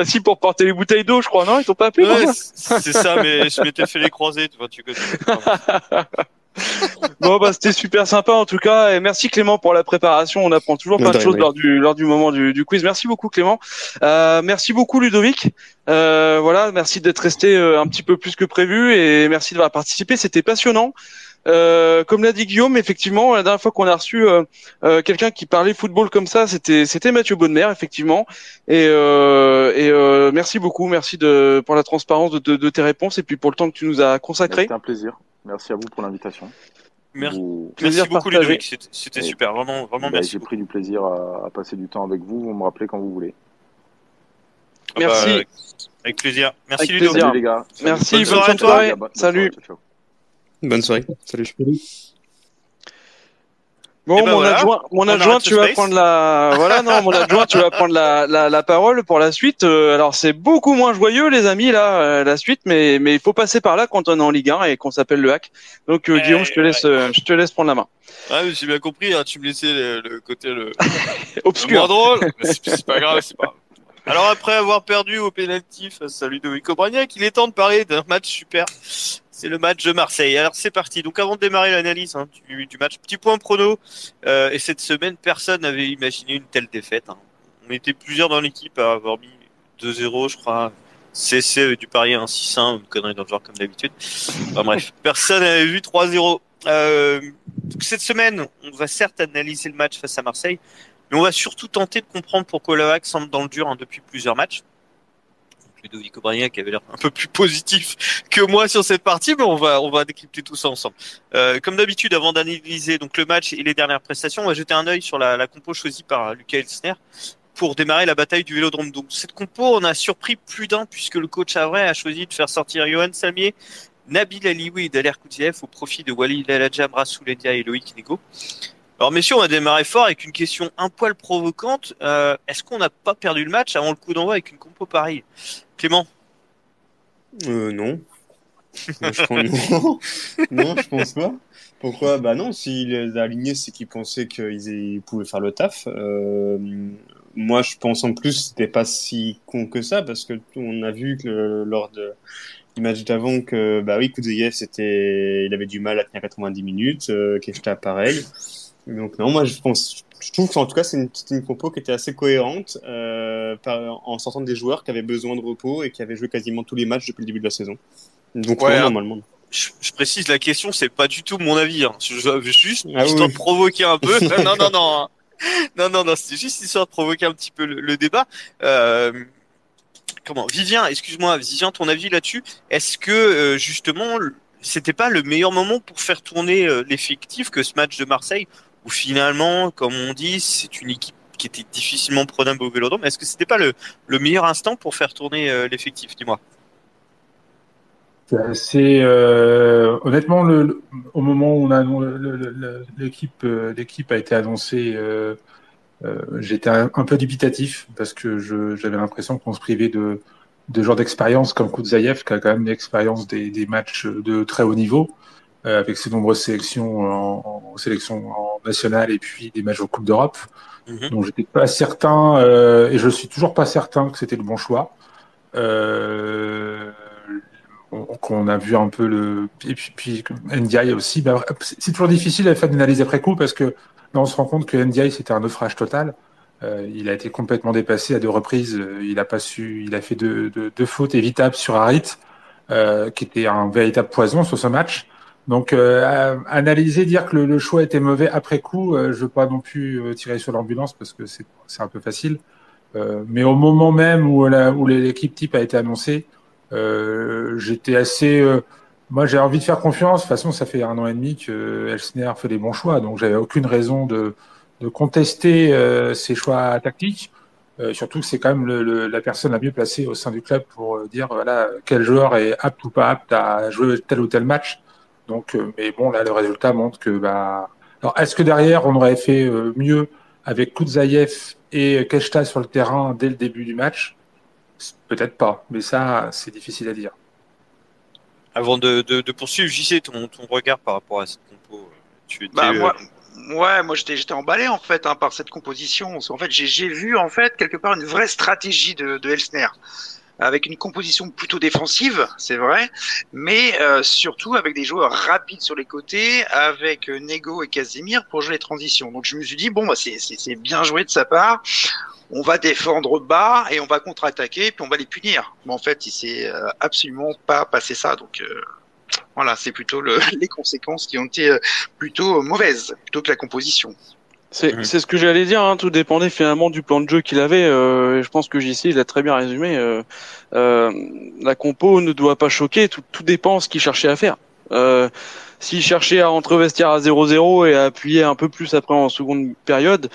Si, pour porter les bouteilles d'eau, je crois, non? Ils t'ont pas appelé? Ouais, c'est ça, mais je m'étais fait les croiser, tu connais. Bon, bah, c'était super sympa, en tout cas, et merci Clément pour la préparation. On apprend toujours plein de choses lors du moment du quiz. Merci beaucoup Clément. Merci beaucoup Ludovic. Voilà, merci d'être resté un petit peu plus que prévu et merci d'avoir participé. C'était passionnant. Comme l'a dit Guillaume, effectivement, la dernière fois qu'on a reçu quelqu'un qui parlait football comme ça, c'était Mathieu Bodmer, effectivement. Et merci beaucoup, merci pour la transparence de tes réponses et puis pour le temps que tu nous as consacré. C'était un plaisir. Merci à vous pour l'invitation. Merci beaucoup Ludovic, c'était super, vraiment merci. J'ai pris du plaisir à passer du temps avec vous. Vous me rappelez quand vous voulez. Merci. Avec plaisir. Merci avec Ludo. Salut les gars. Merci, bonne soirée. Salut. Bonne soirée. Salut. Bon, mon adjoint, tu vas prendre la parole pour la suite. Alors, c'est beaucoup moins joyeux, les amis, là, la suite, mais il faut passer par là quand on est en Ligue 1 et qu'on s'appelle le hack. Donc, Guillaume, je te laisse prendre la main. Ah, mais j'ai bien compris, hein, tu me laissais le côté obscur. Le moins drôle. C'est pas grave, c'est pas grave. Alors, après avoir perdu au pénalty face à Ludovic Aubragnac, il est temps de parler d'un match super. C'est le match de Marseille. Alors c'est parti. Donc avant de démarrer l'analyse du match, petit point prono. Et cette semaine, personne n'avait imaginé une telle défaite. On était plusieurs dans l'équipe à avoir mis 2-0, je crois. CC avait dû parier un 6-1, une connerie dans le genre comme d'habitude. Enfin bref, personne n'avait vu 3-0. Cette semaine, on va certes analyser le match face à Marseille, mais on va surtout tenter de comprendre pourquoi l'OAC semble dans le dur depuis plusieurs matchs. Ludovic Aubrien qui avait l'air un peu plus positif que moi sur cette partie, mais on va décrypter tout ça ensemble. Comme d'habitude, avant d'analyser donc le match et les dernières prestations, on va jeter un œil sur la compo choisie par Lucas Elsner pour démarrer la bataille du Vélodrome. Donc cette compo, on a surpris plus d'un puisque le coach Avray a choisi de faire sortir Johan Samier, Nabil Alioui et Daler Koudziev au profit de Walid El-Hadjam, Rassoul Endia et Loïc Nego. Alors messieurs, on va démarrer fort avec une question un poil provocante. Est-ce qu'on n'a pas perdu le match avant le coup d'envoi avec une compo pareille? Clément? Non. Moi, je pense non. Non, je pense pas. Pourquoi? Bah non, s'il les a alignés, c'est qu'ils pensaient qu'ils pouvaient faire le taf. Moi, je pense en plus, c'était pas si con que ça, parce que on a vu que lors du match d'avant que, bah oui, Koudziev, il avait du mal à tenir 90 minutes, Keshta pareil. Donc non, moi je trouve qu'en tout cas c'était une compo qui était assez cohérente en sortant des joueurs qui avaient besoin de repos et qui avaient joué quasiment tous les matchs depuis le début de la saison. Donc Ouais, non, normalement. je précise, la question, c'est pas du tout mon avis. Hein. Juste Ah histoire oui. de provoquer un peu. Non, non, non, hein. Non, c'était juste histoire de provoquer un petit peu le débat. Vivien, excuse-moi, Vivien, ton avis là-dessus? Est-ce que justement, c'était pas le meilleur moment pour faire tourner l'effectif que ce match de Marseille, où finalement, comme on dit, c'est une équipe qui était difficilement prenable au Vélodrome. Est-ce que c'était pas le meilleur instant pour faire tourner l'effectif? Dis-moi. C'est honnêtement au moment où l'équipe a été annoncée, j'étais un peu dubitatif parce que j'avais l'impression qu'on se privait de joueurs d'expérience comme Koutzaïev qui a quand même l'expérience des matchs de très haut niveau avec ses nombreuses sélections en sélection en nationale et puis des matchs aux Coupes d'Europe. Mhm. Donc j'étais pas certain et je suis toujours pas certain que c'était le bon choix. Euh, qu'on a vu un peu puis NDI aussi. Bah, c'est toujours difficile à faire une analyse après coup parce que là, on se rend compte que NDI c'était un naufrage total. Il a été complètement dépassé à deux reprises. Il a pas su. Il a fait deux fautes évitables sur Harit, qui était un véritable poison sur ce match. Donc analyser, dire que le choix était mauvais après coup, je veux pas non plus tirer sur l'ambulance parce que c'est un peu facile. Mais au moment même où l'équipe type a été annoncée, j'étais assez. Moi, j'ai envie de faire confiance. De toute façon, ça fait 1 an et demi que Elsner fait des bons choix, donc j'avais aucune raison de contester ses choix tactiques. Surtout que c'est quand même la personne la mieux placée au sein du club pour dire voilà quel joueur est apte ou pas apte à jouer tel ou tel match. Donc, mais bon, là, le résultat montre que bah. Alors, est-ce que derrière on aurait fait mieux avec Koutzaïev et Keshta sur le terrain dès le début du match? Peut-être pas, mais ça, c'est difficile à dire. Avant de poursuivre, JC, ton regard par rapport à cette compo, tu étais. Bah moi j'étais emballé en fait par cette composition. Parce qu'en fait j'ai vu en fait quelque part une vraie stratégie de Elsner avec une composition plutôt défensive, c'est vrai, mais surtout avec des joueurs rapides sur les côtés, avec Nego et Casemir pour jouer les transitions. Donc je me suis dit bon bah c'est bien joué de sa part. On va défendre bas et on va contre-attaquer puis on va les punir. Mais en fait il s'est absolument pas passé ça. Donc voilà, c'est plutôt les conséquences qui ont été plutôt mauvaises, plutôt que la composition. Mhm. C'est ce que j'allais dire, hein, tout dépendait finalement du plan de jeu qu'il avait. Et je pense que JC, il a très bien résumé. La compo ne doit pas choquer, tout dépend ce qu'il cherchait à faire. S'il cherchait à rentrer au vestiaire à 0-0 et à appuyer un peu plus après en seconde période,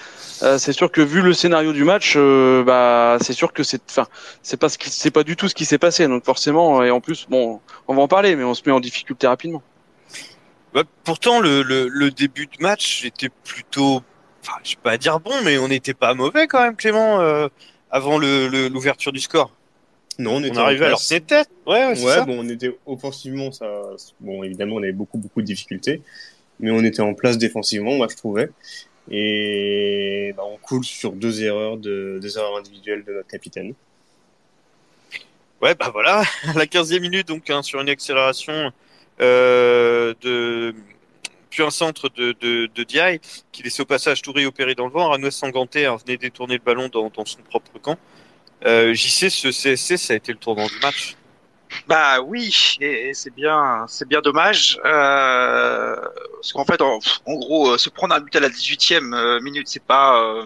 c'est sûr que vu le scénario du match, bah c'est sûr que c'est pas du tout ce qui s'est passé. Donc forcément, et en plus, bon, on va en parler, mais on se met en difficulté rapidement. Bah, pourtant, le début de match était plutôt, enfin, je vais pas dire bon, mais on n'était pas mauvais quand même, Clément, avant l'ouverture du score. Non, on On était en arrivait à leur place. tenir tête. Ouais, c'est Ouais, ça. bon, on était offensivement, bon, évidemment, on avait beaucoup de difficultés, mais on était en place défensivement, moi, je trouvais. Et bah, on coule sur deux erreurs individuelles de notre capitaine. Ouais, bah voilà, à la 15e minute, donc, hein, sur une accélération puis un centre de Diaye, qui laissait au passage Touré opérer dans le vent. Arnaud Sanganté venait détourner le ballon dans son propre camp. JC, ce CSC, ça a été le tournant du match. Bah oui, et c'est bien dommage, parce qu'en fait, en gros, se prendre un but à la 18e minute, c'est pas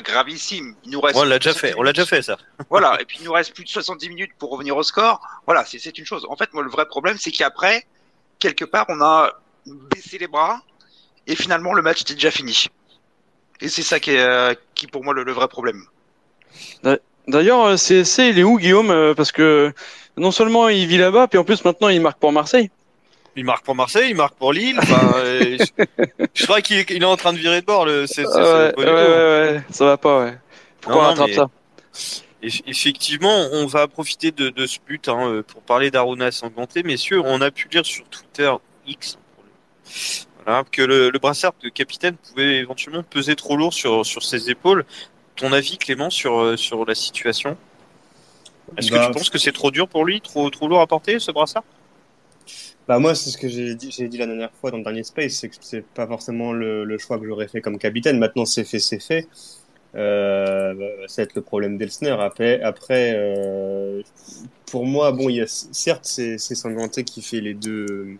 gravissime. Il nous reste On plus l'a de déjà 70 fait, on l'a déjà minutes. fait ça. Voilà, et puis il nous reste plus de 70 minutes pour revenir au score. Voilà, c'est une chose. En fait, moi, le vrai problème, c'est qu'après, quelque part, on a baissé les bras, et finalement, le match était déjà fini. Et c'est ça qui pour moi, le vrai problème. D'ailleurs, CSC, il est où, Guillaume? Parce que non seulement il vit là-bas, puis en plus maintenant il marque pour Marseille. Il marque pour Marseille, il marque pour Lille. Enfin, je crois qu'il est en train de virer de bord. C'est Ouais, pas ouais, du tout. ouais, ça va pas, ouais. Faut Non, qu'on non, rattrape mais ça. effectivement, on va profiter de ce but pour parler d'Aruna Sanganté. Messieurs, on a pu lire sur Twitter X voilà, que le brassard de capitaine pouvait éventuellement peser trop lourd sur ses épaules. Ton avis, Clément, sur la situation? Est-ce que tu Bah, penses que c'est trop dur pour lui, trop lourd à porter, ce brassard? bah moi, c'est ce que j'ai dit la dernière fois dans le dernier Space, c'est que c'est pas forcément le choix que j'aurais fait comme capitaine. Maintenant, c'est fait, c'est fait. Ça va être le problème d'Elsner. Pour moi, bon, certes, c'est Sanganté qui fait les deux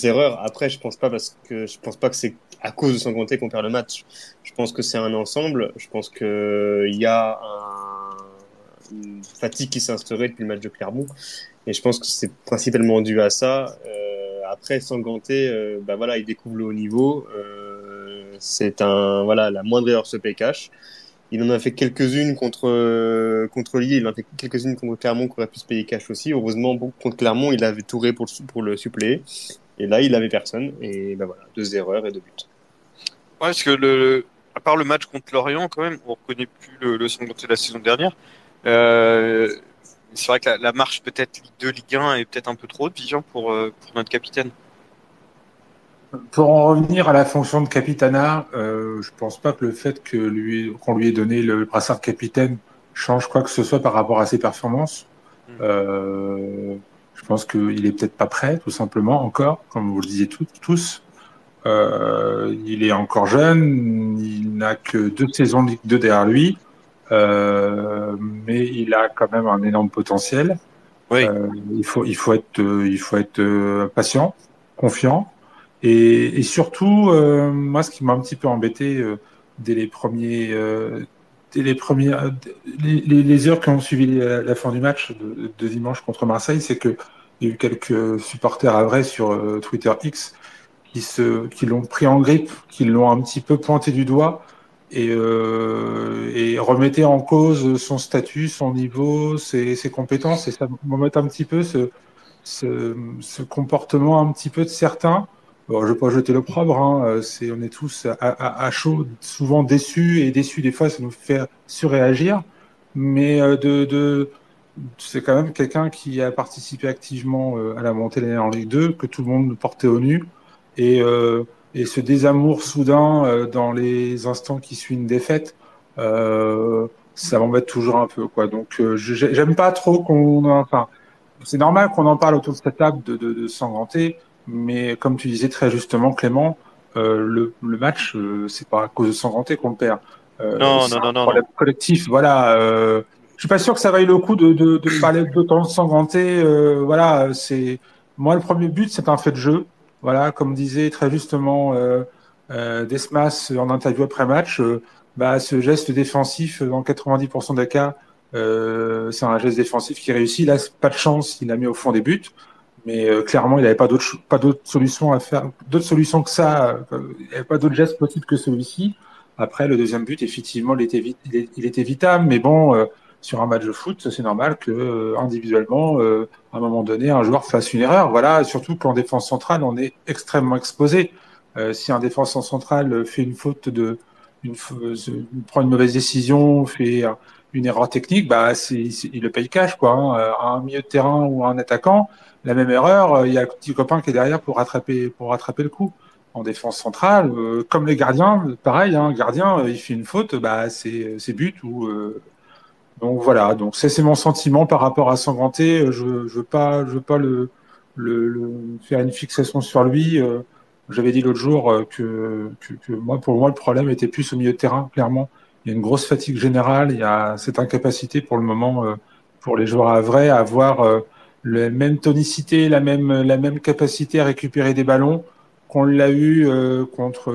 erreurs. Après, je pense pas que c'est à cause de Sanganté qu'on perd le match. Je pense que c'est un ensemble. Je pense que il y a une fatigue qui s'est instaurée depuis le match de Clermont. Et je pense que c'est principalement dû à ça. Après, Sanganté, bah voilà, il découvre le haut niveau. Voilà, la moindre erreur se paye cash. Il en a fait quelques-unes contre Lille, il en a fait quelques-unes contre Clermont qui aurait pu se payer cash aussi. Heureusement, bon, contre Clermont, il avait Touré pour le suppléer. Et là, il avait personne. Et ben voilà, 2 erreurs et 2 buts. Ouais, parce que à part le match contre Lorient, quand même, on reconnaît plus le Sanganté de la saison dernière. C'est vrai que la marche peut-être Ligue 2, Ligue 1 est peut-être un peu trop haute, Vivian, pour notre capitaine. Pour en revenir à la fonction de capitana, je pense pas que le fait qu'on lui ait donné le brassard de capitaine change quoi que ce soit par rapport à ses performances. Je pense qu'il est peut-être pas prêt, tout simplement, encore, comme vous le disiez tous. Il est encore jeune, il n'a que 2 saisons de Ligue 2 derrière lui, mais il a quand même un énorme potentiel. Oui. Il faut être patient, confiant. Et surtout, moi, ce qui m'a un petit peu embêté dès les heures qui ont suivi la fin du match de dimanche contre Marseille, c'est que il y a eu quelques supporters à vrai sur Twitter X qui l'ont pris en grippe, qui l'ont un petit peu pointé du doigt et remettaient en cause son statut, son niveau, ses compétences. Et ça m'embête un petit peu ce comportement un petit peu de certains. Bon, je ne vais pas jeter l'opprobre, hein, on est tous à chaud, souvent déçus, et déçus des fois, ça nous fait surréagir. Mais c'est quand même quelqu'un qui a participé activement à la montée de l'année en Ligue 2, que tout le monde portait au nu. Et ce désamour soudain dans les instants qui suivent une défaite, ça m'embête toujours un peu, quoi. Donc, j'aime pas trop enfin, c'est normal qu'on en parle autour de cette table de Sanganté, mais comme tu disais très justement, Clément, le match, c'est pas à cause de Sanganté qu'on le perd. Non. Problème collectif, voilà. Je suis pas sûr que ça vaille le coup de parler d'autant de Sanganté. Voilà, moi le premier but, c'est un fait de jeu. Voilà, comme disait très justement Desmas en interview après match, ce geste défensif dans 90% des cas. C'est un geste défensif qui réussit. Là, c'est pas de chance, il l'a mis au fond des buts. Mais clairement, il n'avait pas d'autres solutions à faire, d'autres solutions que ça. Il n'y avait pas d'autres gestes possibles que celui-ci. Après, le deuxième but, effectivement, il était vital. Mais bon, sur un match de foot, c'est normal que individuellement, à un moment donné, un joueur fasse une erreur. Voilà, surtout qu'en défense centrale, on est extrêmement exposé. Si un défenseur central fait une faute prend une mauvaise décision, fait une erreur technique, il le paye cash, quoi. Hein. Un milieu de terrain ou un attaquant, la même erreur, il y a un petit copain qui est derrière pour rattraper le coup. En défense centrale, comme les gardiens, pareil, un gardien, il fait une faute, c'est but ou donc voilà. Donc c'est mon sentiment par rapport à Sanganté. Je veux pas le faire une fixation sur lui. J'avais dit l'autre jour que pour moi, le problème était plus au milieu de terrain, clairement. Il y a une grosse fatigue générale, il y a cette incapacité pour le moment pour les joueurs à vrai à avoir la même tonicité, la même capacité à récupérer des ballons qu'on l'a eu contre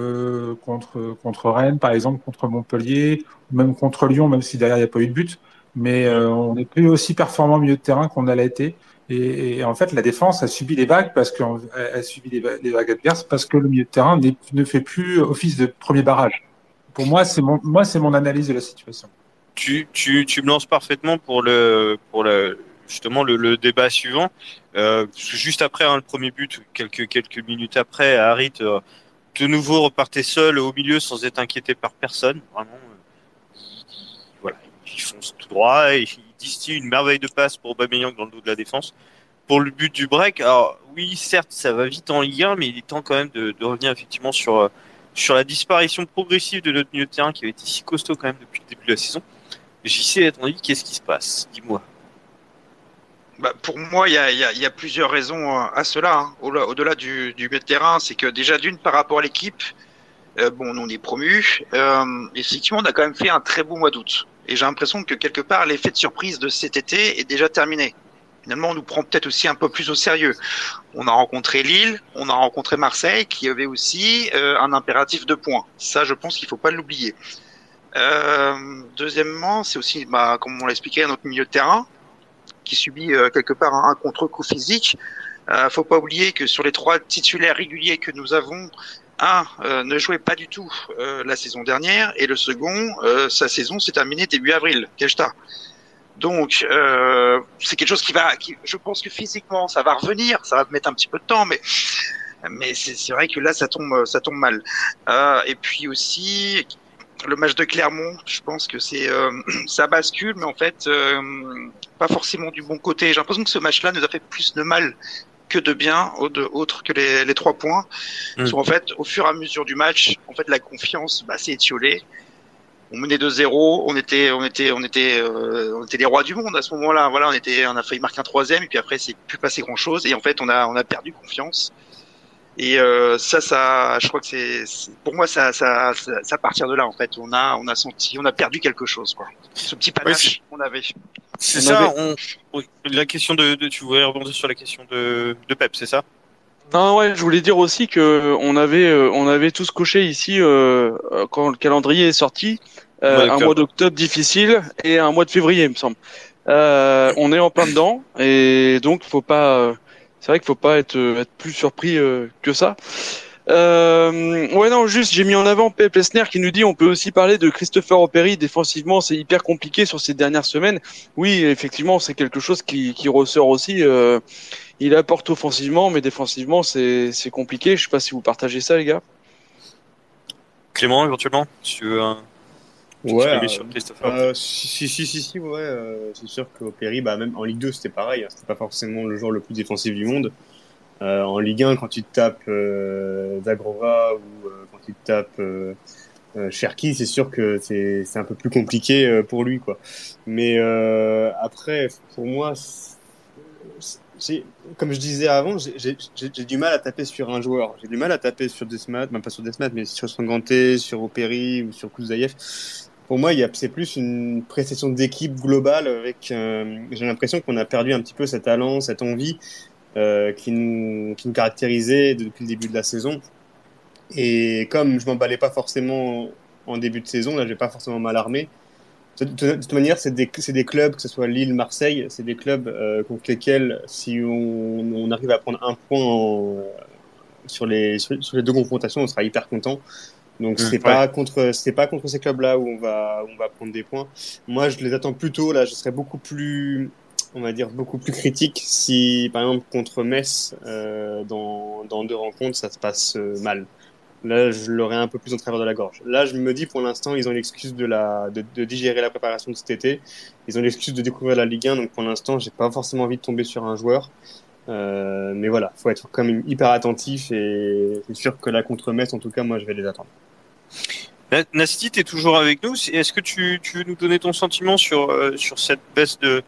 Rennes, par exemple, contre Montpellier, ou même contre Lyon, même si derrière il n'y a pas eu de but. Mais on n'est plus aussi performant au milieu de terrain qu'on a été. Et en fait, la défense a subi les vagues parce qu'elle a subi les vagues adverses parce que le milieu de terrain ne fait plus office de premier barrage. Pour moi, c'est mon analyse de la situation. Tu me lances parfaitement pour justement le débat suivant. Parce que juste après le premier but, quelques minutes après, Harit de nouveau repartait seul au milieu sans être inquiété par personne. Vraiment, voilà, il fonce tout droit et il distille une merveille de passe pour Aubameyang dans le dos de la défense. Pour le but du break, alors oui, certes, ça va vite en Ligue 1, mais il est temps quand même de revenir effectivement sur la disparition progressive de notre milieu de terrain qui avait été si costaud quand même depuis le début de la saison. JC, à ton avis, qu'est-ce qui se passe? Dis-moi. Bah, pour moi, il y a plusieurs raisons à cela. Hein. Au-delà du milieu de terrain, c'est que déjà d'une par rapport à l'équipe, bon, nous on est promus. Effectivement, on a quand même fait un très beau mois d'août. Et j'ai l'impression que quelque part, l'effet de surprise de cet été est déjà terminé. Finalement, on nous prend peut-être aussi un peu plus au sérieux. On a rencontré Lille, on a rencontré Marseille, qui avait aussi un impératif de points. Ça, je pense qu'il faut pas l'oublier. Deuxièmement, c'est aussi, comme on l'a expliqué, notre milieu de terrain qui subit quelque part un contre-coup physique. Faut pas oublier que sur les 3 titulaires réguliers que nous avons, un ne jouait pas du tout la saison dernière et le second, sa saison s'est terminée début avril, Keshta. Donc c'est quelque chose qui je pense que physiquement ça va revenir, ça va mettre un petit peu de temps, mais c'est vrai que là ça tombe mal. Et puis aussi le match de Clermont, je pense que ça bascule, mais en fait pas forcément du bon côté. J'ai l'impression que ce match-là nous a fait plus de mal que de bien, autre que les 3 points. Parce qu'en fait, au fur et à mesure du match, en fait, la confiance s'est étiolée. On menait 2-0, on était les rois du monde à ce moment-là. Voilà, on a failli marquer un 3e, et puis après, c'est plus passé grand-chose. Et en fait, on a perdu confiance. Et ça, je crois que c'est pour moi ça à partir de là en fait, on a perdu quelque chose quoi. Ce petit panache qu'on avait. C'est ça. Oui, la question tu voulais rebondir sur la question de Pep, c'est ça? Non, ouais, je voulais dire aussi que on avait tous coché ici quand le calendrier est sorti, un mois d'octobre difficile et un mois de février, il me semble. On est en plein dedans et donc c'est vrai qu'il faut pas être plus surpris que ça. Ouais, non, juste, j'ai mis en avant Pep Lesner qui nous dit on peut aussi parler de Christopher Operi. Défensivement, c'est hyper compliqué sur ces dernières semaines. Oui, effectivement, c'est quelque chose qui ressort aussi. Il apporte offensivement, mais défensivement, c'est compliqué. Je sais pas si vous partagez ça, les gars. Clément, éventuellement, si tu veux Ouais, sur Christopher. si, ouais, c'est sûr qu'Operi, même en Ligue 2, c'était pareil. Hein, c'était pas forcément le joueur le plus défensif du monde. En Ligue 1, quand tu te tapes Zagrova ou quand tu te tapes Cherki, c'est sûr que c'est un peu plus compliqué pour lui, quoi. Mais après, pour moi, comme je disais avant, j'ai du mal à taper sur un joueur. J'ai du mal à taper sur Desmat, même pas sur Desmat, mais sur Sanganté, sur Operi ou sur Kouzaïev. Pour moi, c'est plus une prestation d'équipe globale avec. J'ai l'impression qu'on a perdu un petit peu cet talent, cette envie qui nous caractérisait depuis le début de la saison. Et comme je m'emballais pas forcément en début de saison, là, j'ai pas forcément mal armé. De toute manière, c'est des clubs, que ce soit Lille, Marseille, c'est des clubs contre lesquels, si on arrive à prendre un point sur les 2 confrontations, on sera hyper content. Donc c'est pas contre ces clubs-là où on va prendre des points. Moi, je les attends plutôt. Là, je serais beaucoup plus critique si, par exemple, contre Metz, dans 2 rencontres, ça se passe mal. Là, je l'aurais un peu plus en travers de la gorge. Là, je me dis, pour l'instant, ils ont l'excuse de digérer la préparation de cet été. Ils ont l'excuse de découvrir la Ligue 1. Donc, pour l'instant, j'ai pas forcément envie de tomber sur un joueur. Mais voilà, faut être quand même hyper attentif et c'est sûr que là, contre Metz, en tout cas, moi, je vais les attendre. Nasty, t'es toujours avec nous. Est-ce que tu veux nous donner ton sentiment sur cette baisse de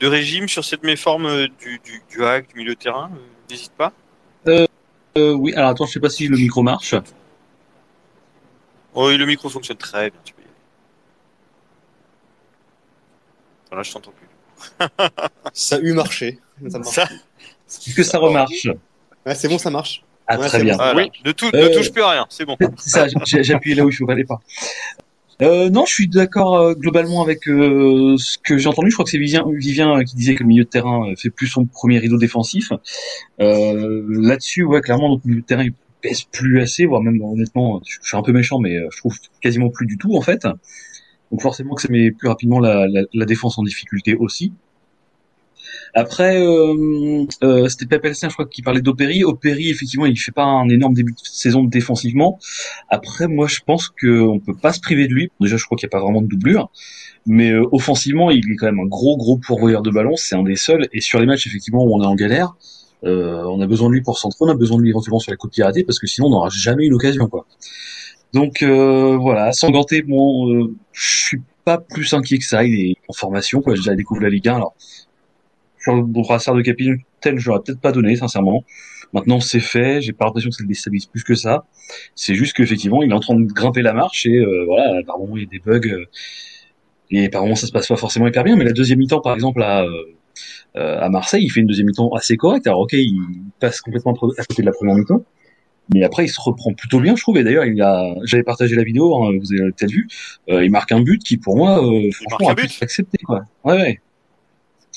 régime, sur cette méforme du hack, du milieu de terrain? N'hésite pas. Oui, alors attends, je sais pas si le micro marche. Oh, oui, le micro fonctionne très bien. Tu peux y aller. Voilà, je t'entends plus. Ça a eu marché. Ça marche. Ça, Est-ce que ça remarche? Ouais, c'est bon, ça marche. Ah, Ouais, très c'est bien. bon. voilà. Oui. Ne Euh, touche plus à rien, c'est bon. C'est ça, j'ai appuyé là où il ne fallait pas. Non, je suis d'accord globalement avec ce que j'ai entendu. Je crois que c'est Vivien qui disait que le milieu de terrain fait plus son premier rideau défensif. Là-dessus, ouais, clairement, notre milieu de terrain il pèse plus assez, voire même honnêtement, je suis un peu méchant, mais je trouve quasiment plus du tout en fait. Donc forcément que ça met plus rapidement la défense en difficulté aussi. Après, c'était Pepelsin, je crois, qui parlait d'Opéry. Opéry, effectivement, il fait pas un énorme début de saison défensivement. Après, moi, je pense qu'on peut pas se priver de lui. Déjà, je crois qu'il n'y a pas vraiment de doublure. Mais offensivement, il est quand même un gros pourvoyeur de ballon. C'est un des seuls. Et sur les matchs, effectivement, où on est en galère, on a besoin de lui pour centrer. On a besoin de lui éventuellement sur les coups de pied arrêtés parce que sinon, on n'aura jamais eu l'occasion, quoi. Donc voilà, Sanganté, bon, je suis pas plus inquiet que ça. Il est en formation, quoi. J'ai déjà découvert la Ligue 1. Alors, sur le brassard de capitaine, j'aurais peut-être pas donné, sincèrement. Maintenant, c'est fait. J'ai pas l'impression que ça le déstabilise plus que ça. C'est juste qu'effectivement, il est en train de grimper la marche et voilà, par moments, il y a des bugs et par moments, ça se passe pas forcément hyper bien. Mais la deuxième mi-temps, par exemple, à Marseille, il fait une deuxième mi-temps assez correcte. Alors, ok, il passe complètement à côté de la première mi-temps. Mais après, il se reprend plutôt bien, je trouve. Et d'ailleurs, j'avais partagé la vidéo, hein, vous avez peut-être vu. Il marque un but qui, pour moi, franchement, a pu être accepté, quoi. Ouais.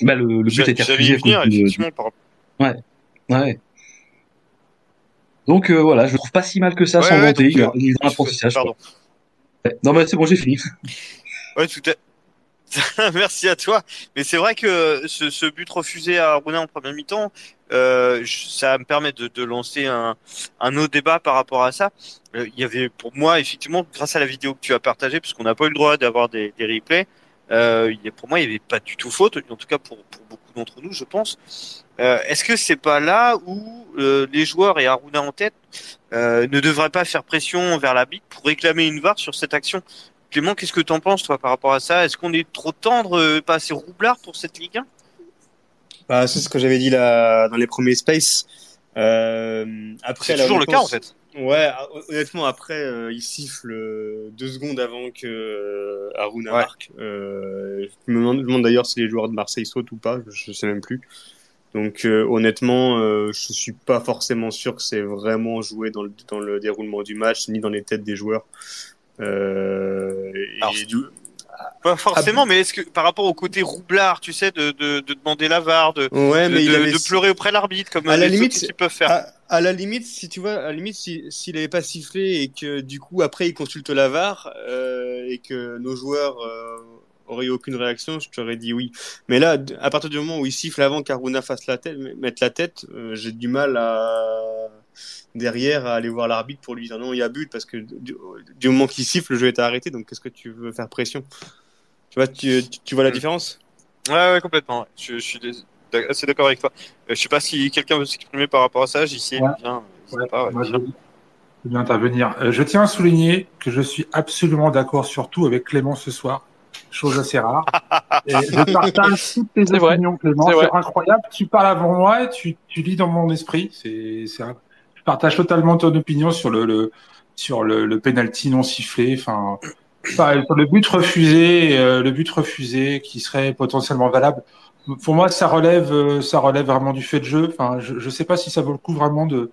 Bah, le but a été refusé à cause effectivement, Ouais. Donc voilà, je le trouve pas si mal que ça, sans donc, monter. Il est dans l'apprentissage. Pardon. Ouais. Non, mais c'est bon, j'ai fini. Ouais, tout à Merci à toi. Mais c'est vrai que ce but refusé à Rouen en première mi-temps, ça me permet de lancer un autre débat par rapport à ça. Il y avait pour moi, effectivement, grâce à la vidéo que tu as partagée, parce qu'on n'a pas eu le droit d'avoir des replays, pour moi, il n'y avait pas du tout faute, en tout cas pour beaucoup d'entre nous, je pense. Est-ce que c'est pas là où les joueurs et Aruna en tête ne devraient pas faire pression vers l'arbitre pour réclamer une VAR sur cette action? Clément, qu'est-ce que t'en penses, toi, par rapport à ça? Est-ce qu'on est trop tendre, pas assez roublard pour cette Ligue 1? Bah, c'est ce que j'avais dit là dans les premiers Space. Après, C'est toujours le cas, en fait. Ouais, honnêtement, après, il siffle 2 secondes avant que Aruna marque. Je me demande d'ailleurs si les joueurs de Marseille sautent ou pas, je sais même plus. Donc honnêtement, je suis pas forcément sûr que c'est vraiment joué dans le déroulement du match, ni dans les têtes des joueurs. Pas forcément, mais est-ce que par rapport au côté roublard, tu sais, de demander la VAR, de pleurer auprès de l'arbitre, comme les autres qui peuvent faire. À la limite, si tu vois, à la limite, s'il avait pas sifflé et que du coup après il consulte la VAR et que nos joueurs auraient eu aucune réaction, je t'aurais dit oui. Mais là, à partir du moment où il siffle avant qu'Aruna fasse mette la tête, j'ai du mal derrière à aller voir l'arbitre pour lui dire non, il y a but, parce que du moment qu'il siffle, le jeu est arrêté. Donc qu'est-ce que tu veux faire pression? Tu vois, tu vois la différence? Ouais, complètement. Ouais. Je suis assez d'accord avec toi. Je sais pas si quelqu'un veut s'exprimer par rapport à ça. J'y viens. Je vais intervenir. Je tiens à souligner que je suis absolument d'accord sur tout avec Clément ce soir. Chose assez rare. Et je partage toutes tes opinions, Clément. C'est incroyable. Tu parles avant moi et tu lis dans mon esprit. Je partage totalement ton opinion sur le penalty non sifflé. Enfin, le but refusé qui serait potentiellement valable. Pour moi, ça relève vraiment du fait de jeu. Enfin, je sais pas si ça vaut le coup vraiment de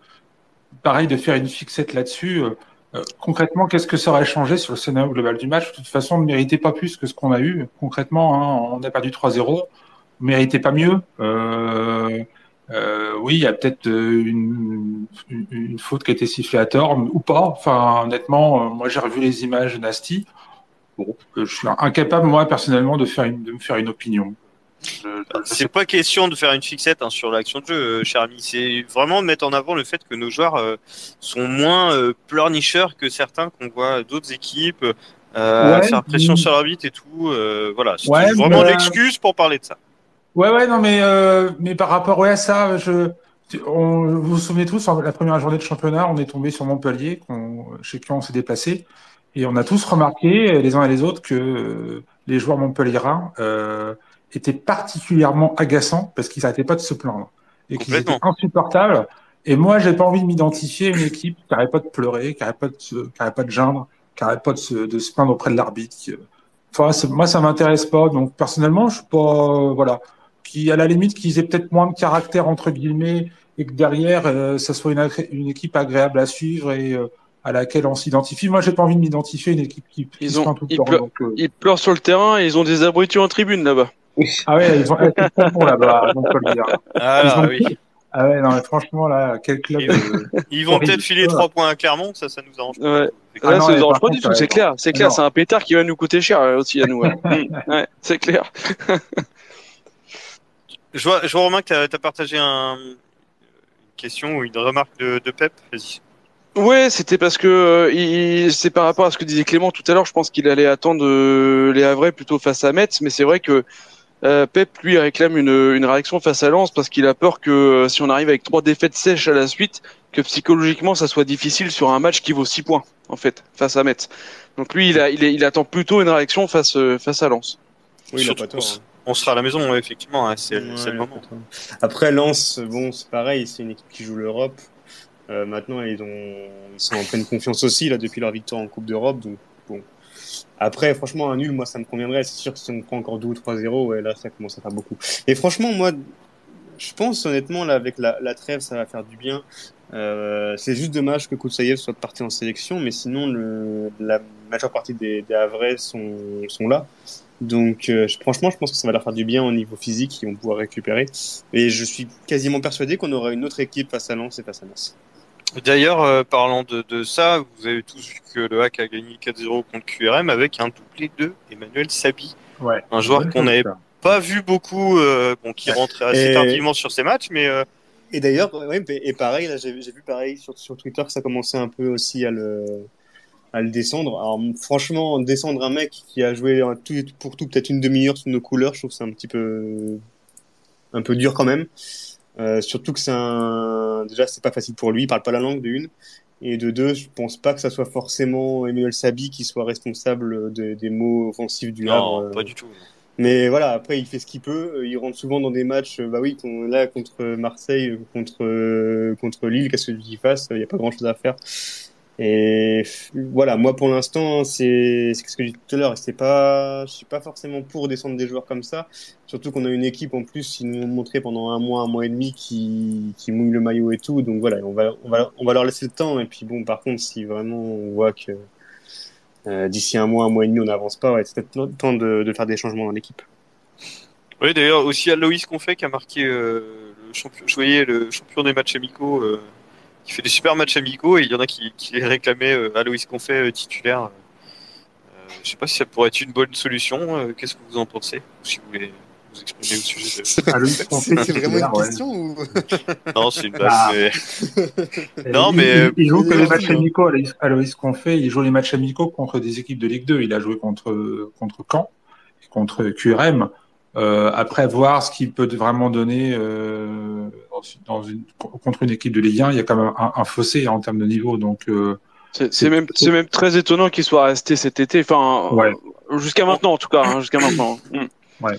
faire une fixette là-dessus. Concrètement, qu'est-ce que ça aurait changé sur le scénario global du match? De toute façon, on ne méritait pas plus que ce qu'on a eu. Concrètement, hein, on a perdu 3-0. On ne méritait pas mieux. Oui, il y a peut-être une faute qui a été sifflée à tort, ou pas. Enfin, honnêtement, moi j'ai revu les images de Nasty. Bon, je suis incapable, moi, personnellement, de me faire une opinion. C'est pas question de faire une fixette sur l'action de jeu, cher ami. C'est vraiment de mettre en avant le fait que nos joueurs sont moins pleurnicheurs que certains qu'on voit d'autres équipes faire pression sur l'arbitre et tout. Voilà, c'est vraiment l'excuse pour parler de ça. Ouais, non, mais par rapport à ça, vous vous souvenez tous, la première journée de championnat, on est tombé sur Montpellier, chez qui on s'est déplacé, et on a tous remarqué, les uns et les autres, que les joueurs montpelliérains étaient particulièrement agaçants parce qu'ils n'arrêtaient pas de se plaindre et qu'ils étaient insupportables. Et moi, j'ai pas envie de m'identifier à une équipe qui n'arrête pas de pleurer, qui n'arrête pas de geindre, qui n'arrête pas de se plaindre auprès de l'arbitre. Enfin, moi, ça m'intéresse pas. Donc, personnellement, je suis pas, voilà, qui à la limite qu'ils aient peut-être moins de caractère entre guillemets et que derrière, ça soit une équipe agréable à suivre et à laquelle on s'identifie. Moi, j'ai pas envie de m'identifier à une équipe qui se plaint tout le temps. Donc, Ils pleurent sur le terrain et ils ont des abrutis en tribune là-bas. ah ouais, ils ont c'est très bon là-bas, on peut le dire. Ah Ils là, ont oui. Ah ouais, non, mais franchement, là, quel club. Ils vont horrible. peut-être filer 3 points à Clermont, ça nous arrange pas. Ouais. Ah Là, non, ça nous et arrange par pas contre, du tout, c'est clair. C'est clair, non. c'est un pétard qui va nous coûter cher aussi à nous. Ouais. Ouais, c'est clair. Je vois Romain que t'as partagé une question ou une remarque de Pep. Vas-y. Ouais, c'était parce que c'est par rapport à ce que disait Clément tout à l'heure. Je pense qu'il allait attendre les Havrais plutôt face à Metz, mais c'est vrai que Pep lui réclame une réaction face à Lens parce qu'il a peur que si on arrive avec 3 défaites sèches à la suite, que psychologiquement ça soit difficile sur un match qui vaut 6 points en fait face à Metz. Donc lui il attend plutôt une réaction face à Lens. Oui, il a pas tort. On sera à la maison, ouais, effectivement, hein, c'est le moment. Après Lens, bon, c'est pareil, c'est une équipe qui joue l'Europe. Maintenant, ils sont en pleine confiance aussi là depuis leur victoire en Coupe d'Europe. Donc bon. Après, franchement, un nul, moi, ça me conviendrait. C'est sûr que si on prend encore 2 ou 3-0, ouais, là, ça commence à faire beaucoup. Et franchement, moi, je pense honnêtement, là, avec la trêve, ça va faire du bien. C'est juste dommage que Koutsaïev soit parti en sélection, mais sinon, la majeure partie des Havrais sont là. Donc, franchement, je pense que ça va leur faire du bien au niveau physique, ils vont pouvoir récupérer. Et je suis quasiment persuadé qu'on aura une autre équipe face à Lens et face à Metz. D'ailleurs, parlant de ça, vous avez tous vu que le HAC a gagné 4-0 contre QRM avec un doublé de Emmanuel Sabi. Ouais. Un joueur qu'on n'avait pas vu beaucoup, qui rentrait assez tardivement sur ses matchs, mais... Et d'ailleurs, ouais, et pareil, là, j'ai vu pareil sur Twitter que ça commençait un peu aussi à le descendre. Alors, franchement, descendre un mec qui a joué pour tout peut-être une demi-heure sous nos couleurs, je trouve que c'est un peu dur quand même. Surtout que déjà, c'est pas facile pour lui, il parle pas la langue de une. Et de deux, je pense pas que ça soit forcément Emmanuel Sabi qui soit responsable des mots offensifs du Havre. Non, pas du tout. Mais voilà, après, il fait ce qu'il peut. Il rentre souvent dans des matchs, bah oui, là, contre Marseille, contre Lille, qu'est-ce que tu dis face? Il n'y a pas grand chose à faire. Et voilà, moi, pour l'instant, c'est ce que je disais tout à l'heure. Je suis pas forcément pour descendre des joueurs comme ça. Surtout qu'on a une équipe, en plus, ils nous ont montré pendant un mois et demi qui mouille le maillot et tout. Donc voilà, on va leur laisser le temps. Et puis bon, par contre, si vraiment on voit que, d'ici un mois et demi, on n'avance pas, ouais, c'est peut-être le temps de faire des changements dans l'équipe. Oui, d'ailleurs, aussi Aloïs Confet qui a marqué je voyais le champion des matchs amicaux, qui fait des super matchs amicaux, et il y en a qui réclamaient Aloïs Confet titulaire. Je sais pas si ça pourrait être une bonne solution. Qu'est-ce que vous en pensez? Si vous voulez vous exprimer au sujet de... Aloïs Confet, c'est vraiment une question ou... Non, c'est une blague. Non, mais... Il joue que les matchs amicaux, Aloïs Confet, il joue les matchs amicaux contre des équipes de Ligue 2. Il a joué contre Caen, contre QRM. Après, voir ce qu'il peut vraiment donner contre une équipe de Ligue 1, il y a quand même un fossé en termes de niveau. Donc, c'est même très étonnant qu'il soit resté cet été. Enfin, ouais. Jusqu'à maintenant, en tout cas. Jusqu'à maintenant. Ouais.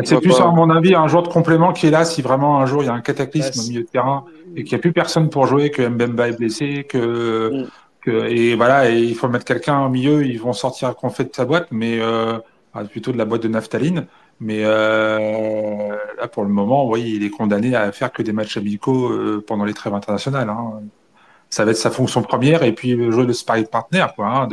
C'est plus, à mon avis, un joueur de complément qui est là si vraiment un jour il y a un cataclysme au milieu de terrain et qu'il n'y a plus personne pour jouer, que Mbemba est blessé, et voilà, et il faut mettre quelqu'un au milieu, ils vont sortir Confet de sa boîte, mais plutôt de la boîte de naphtaline. Mais là, pour le moment, oui, il est condamné à faire que des matchs amicaux pendant les trêves internationales. Hein. Ça va être sa fonction première et puis jouer le sparring partner, quoi. Hein,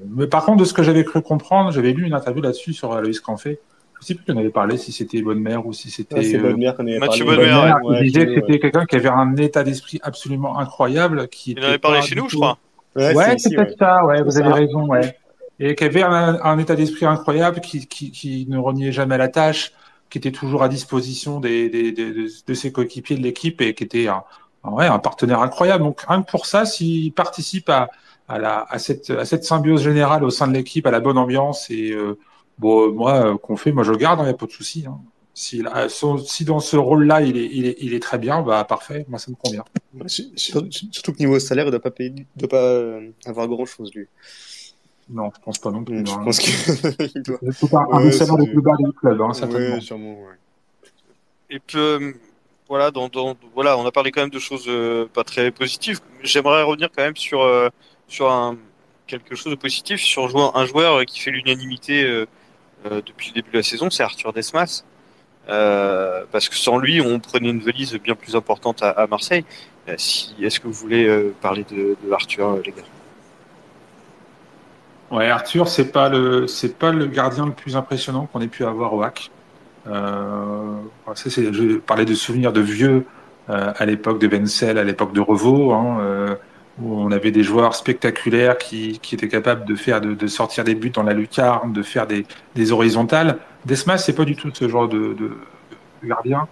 mais par contre, de ce que j'avais cru comprendre, j'avais lu une interview là-dessus sur Aloïs Confet. Je sais plus qui en avait parlé, si c'était Bonnemère ou si c'était c'est Bonnemère qu'on avait Mathieu parlé. Bonnemère, il disait que c'était quelqu'un qui avait un état d'esprit absolument incroyable. Il en avait parlé chez nous, je crois. Ouais, c'est peut-être ça, ouais, vous avez raison, ouais. Et qui avait un état d'esprit incroyable, qui ne reniait jamais la tâche, qui était toujours à disposition de ses coéquipiers de l'équipe et qui était un partenaire incroyable. Donc, rien que pour ça, s'il participe à cette symbiose générale au sein de l'équipe, à la bonne ambiance et moi, moi je le garde, il n'y a pas de souci. Hein. Si dans ce rôle-là, il est très bien, bah parfait, moi ça me convient. Surtout que niveau salaire, il doit pas avoir grand-chose, lui. Non, je pense pas non plus. Je pense qu'il doit... C'est un des salaires les plus bas du club, hein, certainement. Oui, sûrement, ouais. Et puis, voilà, voilà, on a parlé quand même de choses pas très positives. J'aimerais revenir quand même sur quelque chose de positif sur un joueur qui fait l'unanimité depuis le début de la saison, c'est Arthur Desmas. Parce que sans lui, on prenait une valise bien plus importante à Marseille. Est-ce que vous voulez parler de Arthur, les gars? Ouais, Arthur, c'est pas le gardien le plus impressionnant qu'on ait pu avoir au HAC. Je parlais de souvenirs de vieux à l'époque de Benzel, à l'époque de Revaux, où on avait des joueurs spectaculaires qui étaient capables de sortir des buts dans la lucarne, de faire des horizontales. Desmas, c'est pas du tout ce genre de gardien.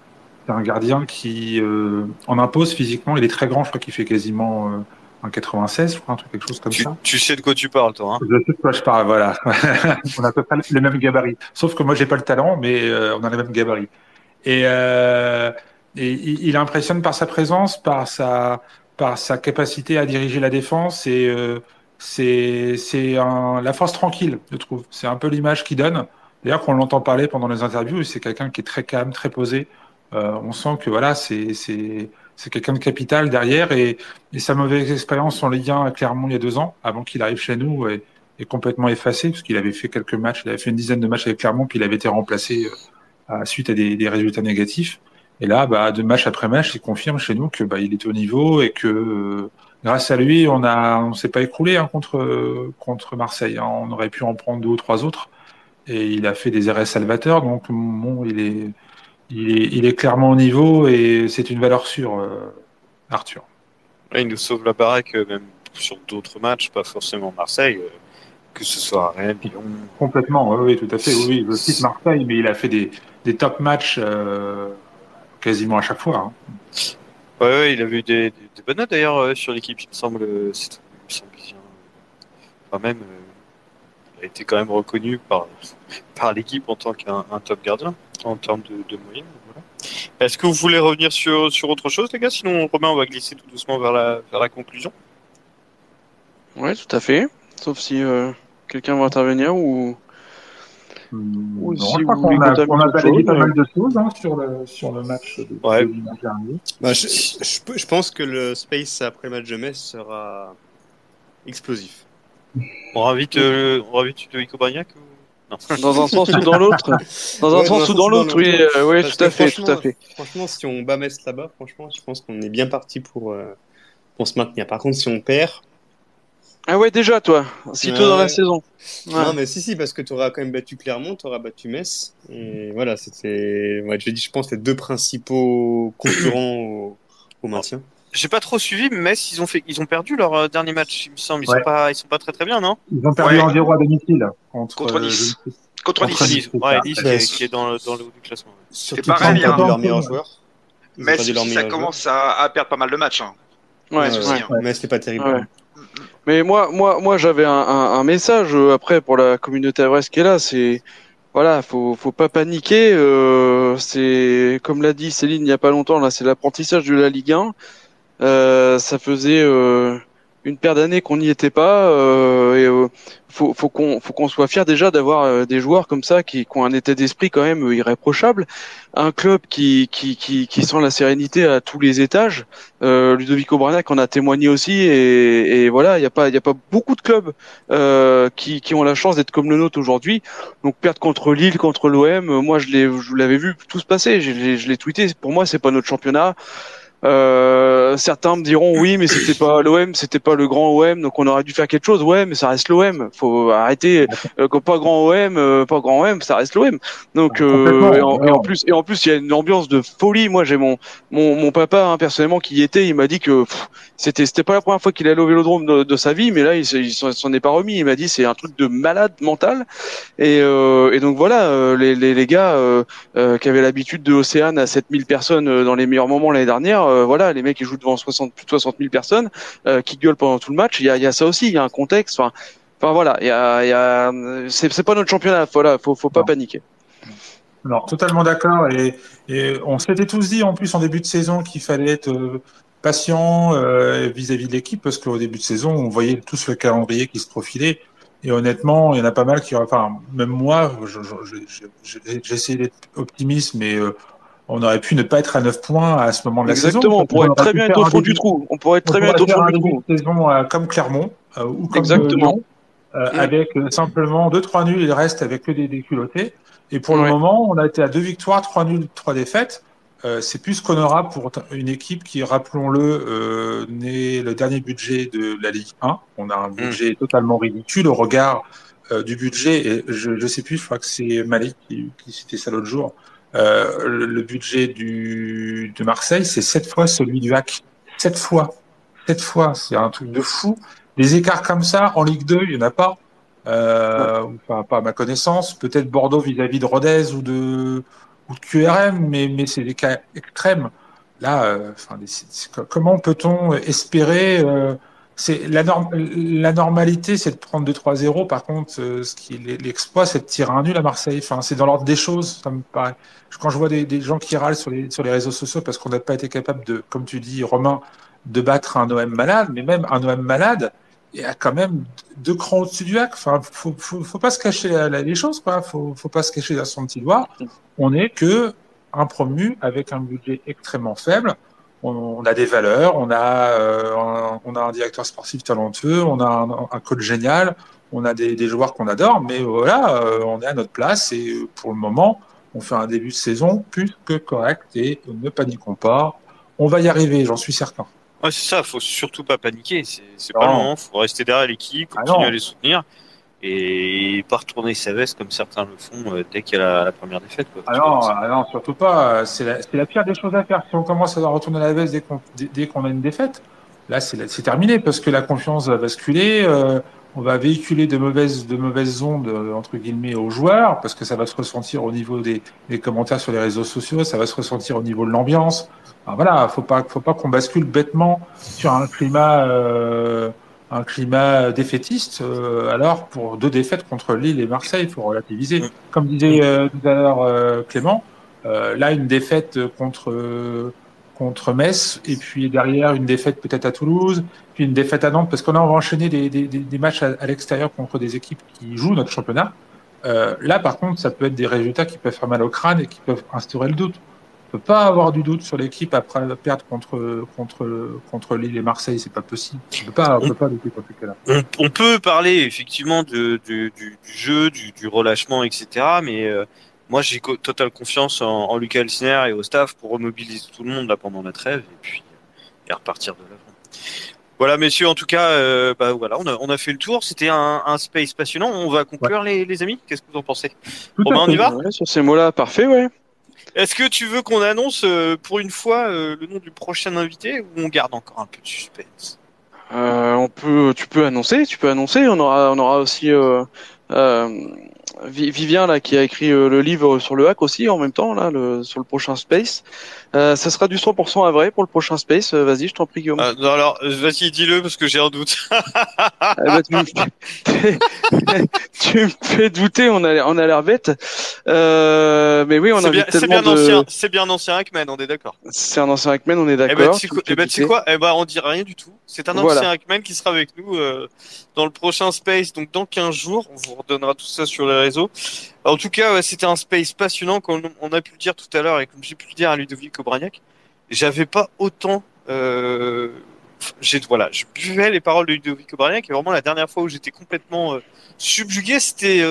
C'est un gardien qui en impose physiquement. Il est très grand, je crois qu'il fait quasiment 1,96, je crois, quelque chose comme ça. Tu sais de quoi tu parles, toi, hein? Je sais de quoi je parle, voilà. On a à peu près les mêmes gabarits. Sauf que moi, j'ai pas le talent, mais on a les mêmes gabarits. Et il impressionne par sa présence, par sa capacité à diriger la défense. Et la force tranquille, je trouve. C'est un peu l'image qu'il donne. D'ailleurs, quand on l'entend parler pendant les interviews, c'est quelqu'un qui est très calme, très posé. On sent que voilà, c'est quelqu'un de capital derrière, et sa mauvaise expérience en Ligue 1 à Clermont il y a 2 ans, avant qu'il arrive chez nous, est complètement effacée, parce qu'il avait fait quelques matchs, il avait fait une dizaine de matchs avec Clermont, puis il avait été remplacé suite à des résultats négatifs. Et là, de match après match, il confirme chez nous que il est au niveau, et que grâce à lui, on s'est pas écroulé contre Marseille. On aurait pu en prendre 2 ou 3 autres, et il a fait des arrêts salvateurs. Donc bon, il est clairement au niveau, et c'est une valeur sûre, Arthur. Ouais, il nous sauve la baraque même sur d'autres matchs, pas forcément Marseille, que ce soit à Rennes, Lyon. Complètement, oui, tout à fait. Oui, je cite Marseille, mais il a fait des top matchs quasiment à chaque fois. Ouais, il avait eu des bonnes notes d'ailleurs sur l'équipe, il me semble bien. Enfin, même, il a été quand même reconnu par l'équipe en tant qu'un top gardien en termes de moyenne. Voilà. Est-ce que vous voulez revenir sur autre chose, les gars? Sinon, Romain, on va glisser tout doucement vers la conclusion. Ouais, tout à fait. Sauf si quelqu'un va intervenir ou Non, si je crois vous voulez qu'on a balayé pas mal de de choses sur le match de dimanche dernier. Je pense que le space après le match de Metz sera explosif. On invite Ludovic Aubragnac ou... Non. Dans un sens ou dans l'autre. Dans un sens ou dans l'autre, oui, tout à fait. Franchement, si on bat Metz là-bas, franchement, je pense qu'on est bien parti pour se maintenir. Par contre, si on perd... Ah ouais, déjà, toi, si tôt dans la saison. Ouais. Non, mais si, parce que tu auras quand même battu Clermont, tu auras battu Metz. Et voilà, je pense, les 2 principaux concurrents au maintien. J'ai pas trop suivi, mais Metz, ils ont perdu leur dernier match, il me semble. Ils sont pas très très bien, non? Ils ont perdu en 0 à domicile contre Nice. Contre Nice. Ouais, Nice qui est dans le haut du classement. C'est pareil, ils ont perdu leur meilleur joueur. Metz, ça commence à perdre pas mal de matchs. Ouais. Mais c'était pas terrible. Ouais. Mais moi, j'avais un message après pour la communauté avresque qui est là. C'est voilà, faut pas paniquer. C'est comme l'a dit Céline il y a pas longtemps. Là, c'est l'apprentissage de la Ligue 1. Ça faisait une paire d'années qu'on n'y était pas. Faut qu'on soit fier déjà d'avoir des joueurs comme ça qui ont un état d'esprit quand même irréprochable. Un club qui sent la sérénité à tous les étages. Ludovic Aubragnac en a témoigné aussi, et voilà, il y a pas beaucoup de clubs qui ont la chance d'être comme le nôtre aujourd'hui. Donc perdre contre Lille, contre l'OM, moi je l'avais vu tout se passer. Je l'ai tweeté. Pour moi, c'est pas notre championnat. Certains me diront oui, mais c'était pas l'OM, c'était pas le grand OM, donc on aurait dû faire quelque chose. Ouais, mais ça reste l'OM. Faut arrêter. Pas grand OM, ça reste l'OM. Donc et en plus, il y a une ambiance de folie. Moi, j'ai mon papa personnellement qui y était. Il m'a dit que c'était pas la première fois qu'il allait au Vélodrome de sa vie, mais là, il s'en est pas remis. Il m'a dit c'est un truc de malade mental. Et donc voilà, les gars qui avaient l'habitude de Océane à 7000 personnes dans les meilleurs moments l'année dernière. Voilà, les mecs qui jouent devant plus de 60 000 personnes, qui gueulent pendant tout le match. Il y a ça aussi, il y a un contexte. Enfin voilà, c'est pas notre championnat. Voilà, faut pas paniquer. Non, totalement d'accord. Et on s'était tous dit en plus en début de saison qu'il fallait être patient vis-à-vis de l'équipe, parce qu'au début de saison, on voyait tous le calendrier qui se profilait. Et honnêtement, il y en a pas mal même moi, j'ai essayé d'être optimiste, mais on aurait pu ne pas être à 9 points à ce moment de la saison. Exactement, on pourrait très bien être au fond du trou. On pourrait être très bien être au fond du trou. Saison comme Clermont ou comme Exactement. Lyon. avec simplement 2-3 nuls et le reste avec que des déculottés. Et pour le moment, on a été à 2 victoires, 3 nuls, 3 défaites. C'est plus qu'on aura pour une équipe qui, rappelons-le, n'est le dernier budget de la Ligue 1. On a un budget totalement ridicule au regard du budget. Et je sais plus, je crois que c'est Malik qui citait ça l'autre jour. Le budget de Marseille, c'est 7 fois celui du HAC. 7 fois. 7 fois. C'est un truc de fou. Des écarts comme ça, en Ligue 2, il n'y en a pas. Enfin, pas à ma connaissance. Peut-être Bordeaux vis-à-vis de Rodez ou de QRM, mais c'est des cas extrêmes. Là, comment peut-on espérer c'est la normalité, c'est de prendre 2-3-0. Par contre, ce qui est l'exploit, c'est de tirer un nul à Marseille. Enfin, c'est dans l'ordre des choses, ça me paraît. Quand je vois des gens qui râlent sur les réseaux sociaux parce qu'on n'a pas été capable de, comme tu dis, Romain, de battre un OM malade, mais même un OM malade, il y a quand même 2 crans au-dessus du HAC. Enfin, faut pas se cacher les choses, quoi. Faut pas se cacher à son petit doigt. On n'est que un promu avec un budget extrêmement faible. On a des valeurs, on a un directeur sportif talentueux, on a un coach génial, on a des joueurs qu'on adore, mais voilà, on est à notre place et pour le moment, on fait un début de saison plus que correct et ne paniquons pas. On va y arriver, j'en suis certain. Ouais, c'est ça, faut surtout pas paniquer. C'est pas le moment, faut rester derrière l'équipe, continuer à les soutenir et pas retourner sa veste comme certains le font dès qu'il y a la première défaite. Quoi. Non, surtout pas. C'est la pire des choses à faire. Si on commence à retourner la veste dès qu'on a une défaite, là c'est terminé parce que la confiance va basculer. On va véhiculer de mauvaises ondes entre guillemets aux joueurs parce que ça va se ressentir au niveau des commentaires sur les réseaux sociaux, ça va se ressentir au niveau de l'ambiance. Alors voilà, faut pas qu'on bascule bêtement sur un climat défaitiste. Alors pour 2 défaites contre Lille et Marseille, il faut relativiser. Comme disait tout à l'heure Clément, là une défaite contre Metz et puis derrière une défaite peut-être à Toulouse, puis une défaite à Nantes parce qu'on a enchaîné des matchs à l'extérieur contre des équipes qui jouent notre championnat. Là par contre, ça peut être des résultats qui peuvent faire mal au crâne et qui peuvent instaurer le doute. On peut pas avoir du doute sur l'équipe après perdre contre Lille et Marseille, c'est pas possible. On peut pas lutter contre ces cas-là. On peut parler effectivement du jeu, du relâchement, etc. Mais moi, j'ai totale confiance en Lucas Elsner et au staff pour remobiliser tout le monde là pendant la trêve et puis repartir de l'avant. Voilà, messieurs, en tout cas, voilà, on a fait le tour. C'était un space passionnant. On va conclure, les amis. Qu'est-ce que vous en pensez? Romain, on y va? Ouais, sur ces mots-là, parfait, ouais. Est-ce que tu veux qu'on annonce pour une fois le nom du prochain invité ou on garde encore un peu de suspense? Tu peux annoncer. On aura aussi Vivien là qui a écrit le livre sur le hack aussi en même temps là sur le prochain Space. Ça sera du 100% à vrai pour le prochain Space. Vas-y, je t'en prie Guillaume. Non, alors vas-y, dis-le parce que j'ai un doute. Tu me fais douter, on a l'air bête. Mais oui, on a c'est bien un ancien Hackman, on est d'accord. C'est un ancien Hackman, on est d'accord. Tu sais quoi? On dit rien du tout. C'est un ancien Hackman qui sera avec nous dans le prochain Space, donc dans 15 jours. On vous redonnera tout ça sur les réseaux. En tout cas, c'était un Space passionnant, comme on a pu le dire tout à l'heure et comme j'ai pu le dire à Ludovic Obraniak. J'avais pas autant... je buvais les paroles de Ludovic Obraniak et vraiment la dernière fois où j'étais complètement subjugué, c'était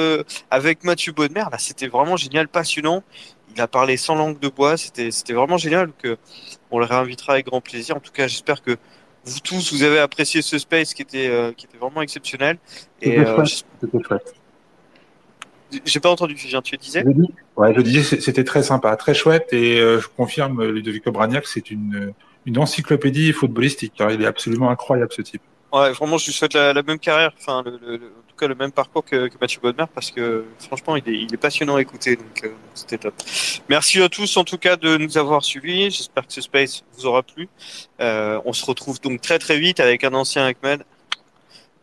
avec Mathieu Bonnemer. Là, c'était vraiment génial, passionnant. Il a parlé sans langue de bois. C'était vraiment génial. Donc, on le réinvitera avec grand plaisir. En tout cas, j'espère que vous tous, vous avez apprécié ce space qui était vraiment exceptionnel. C'était chouette. J'ai pas entendu, Figien, tu disais? Je disais, c'était très sympa, très chouette, et je confirme, Ludovic Obraniak, c'est une encyclopédie footballistique. Il est absolument incroyable, ce type. Ouais, vraiment, je lui souhaite la même carrière, enfin, en tout cas, le même parcours que Mathieu Bodmer, parce que, franchement, il est passionnant à écouter, donc c'était top. Merci à tous, en tout cas, de nous avoir suivis. J'espère que ce space vous aura plu. On se retrouve donc très, très vite avec un ancien Hackman.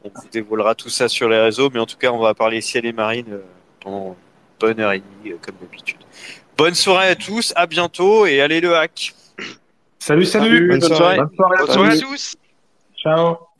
On vous dévoilera tout ça sur les réseaux, mais en tout cas, on va parler ciel et marine pendant une heure et demie, comme d'habitude. Bonne soirée à tous, à bientôt, et allez le hack! Salut! Bonne soirée. Bonne soirée Bonne soirée à tous! Ciao!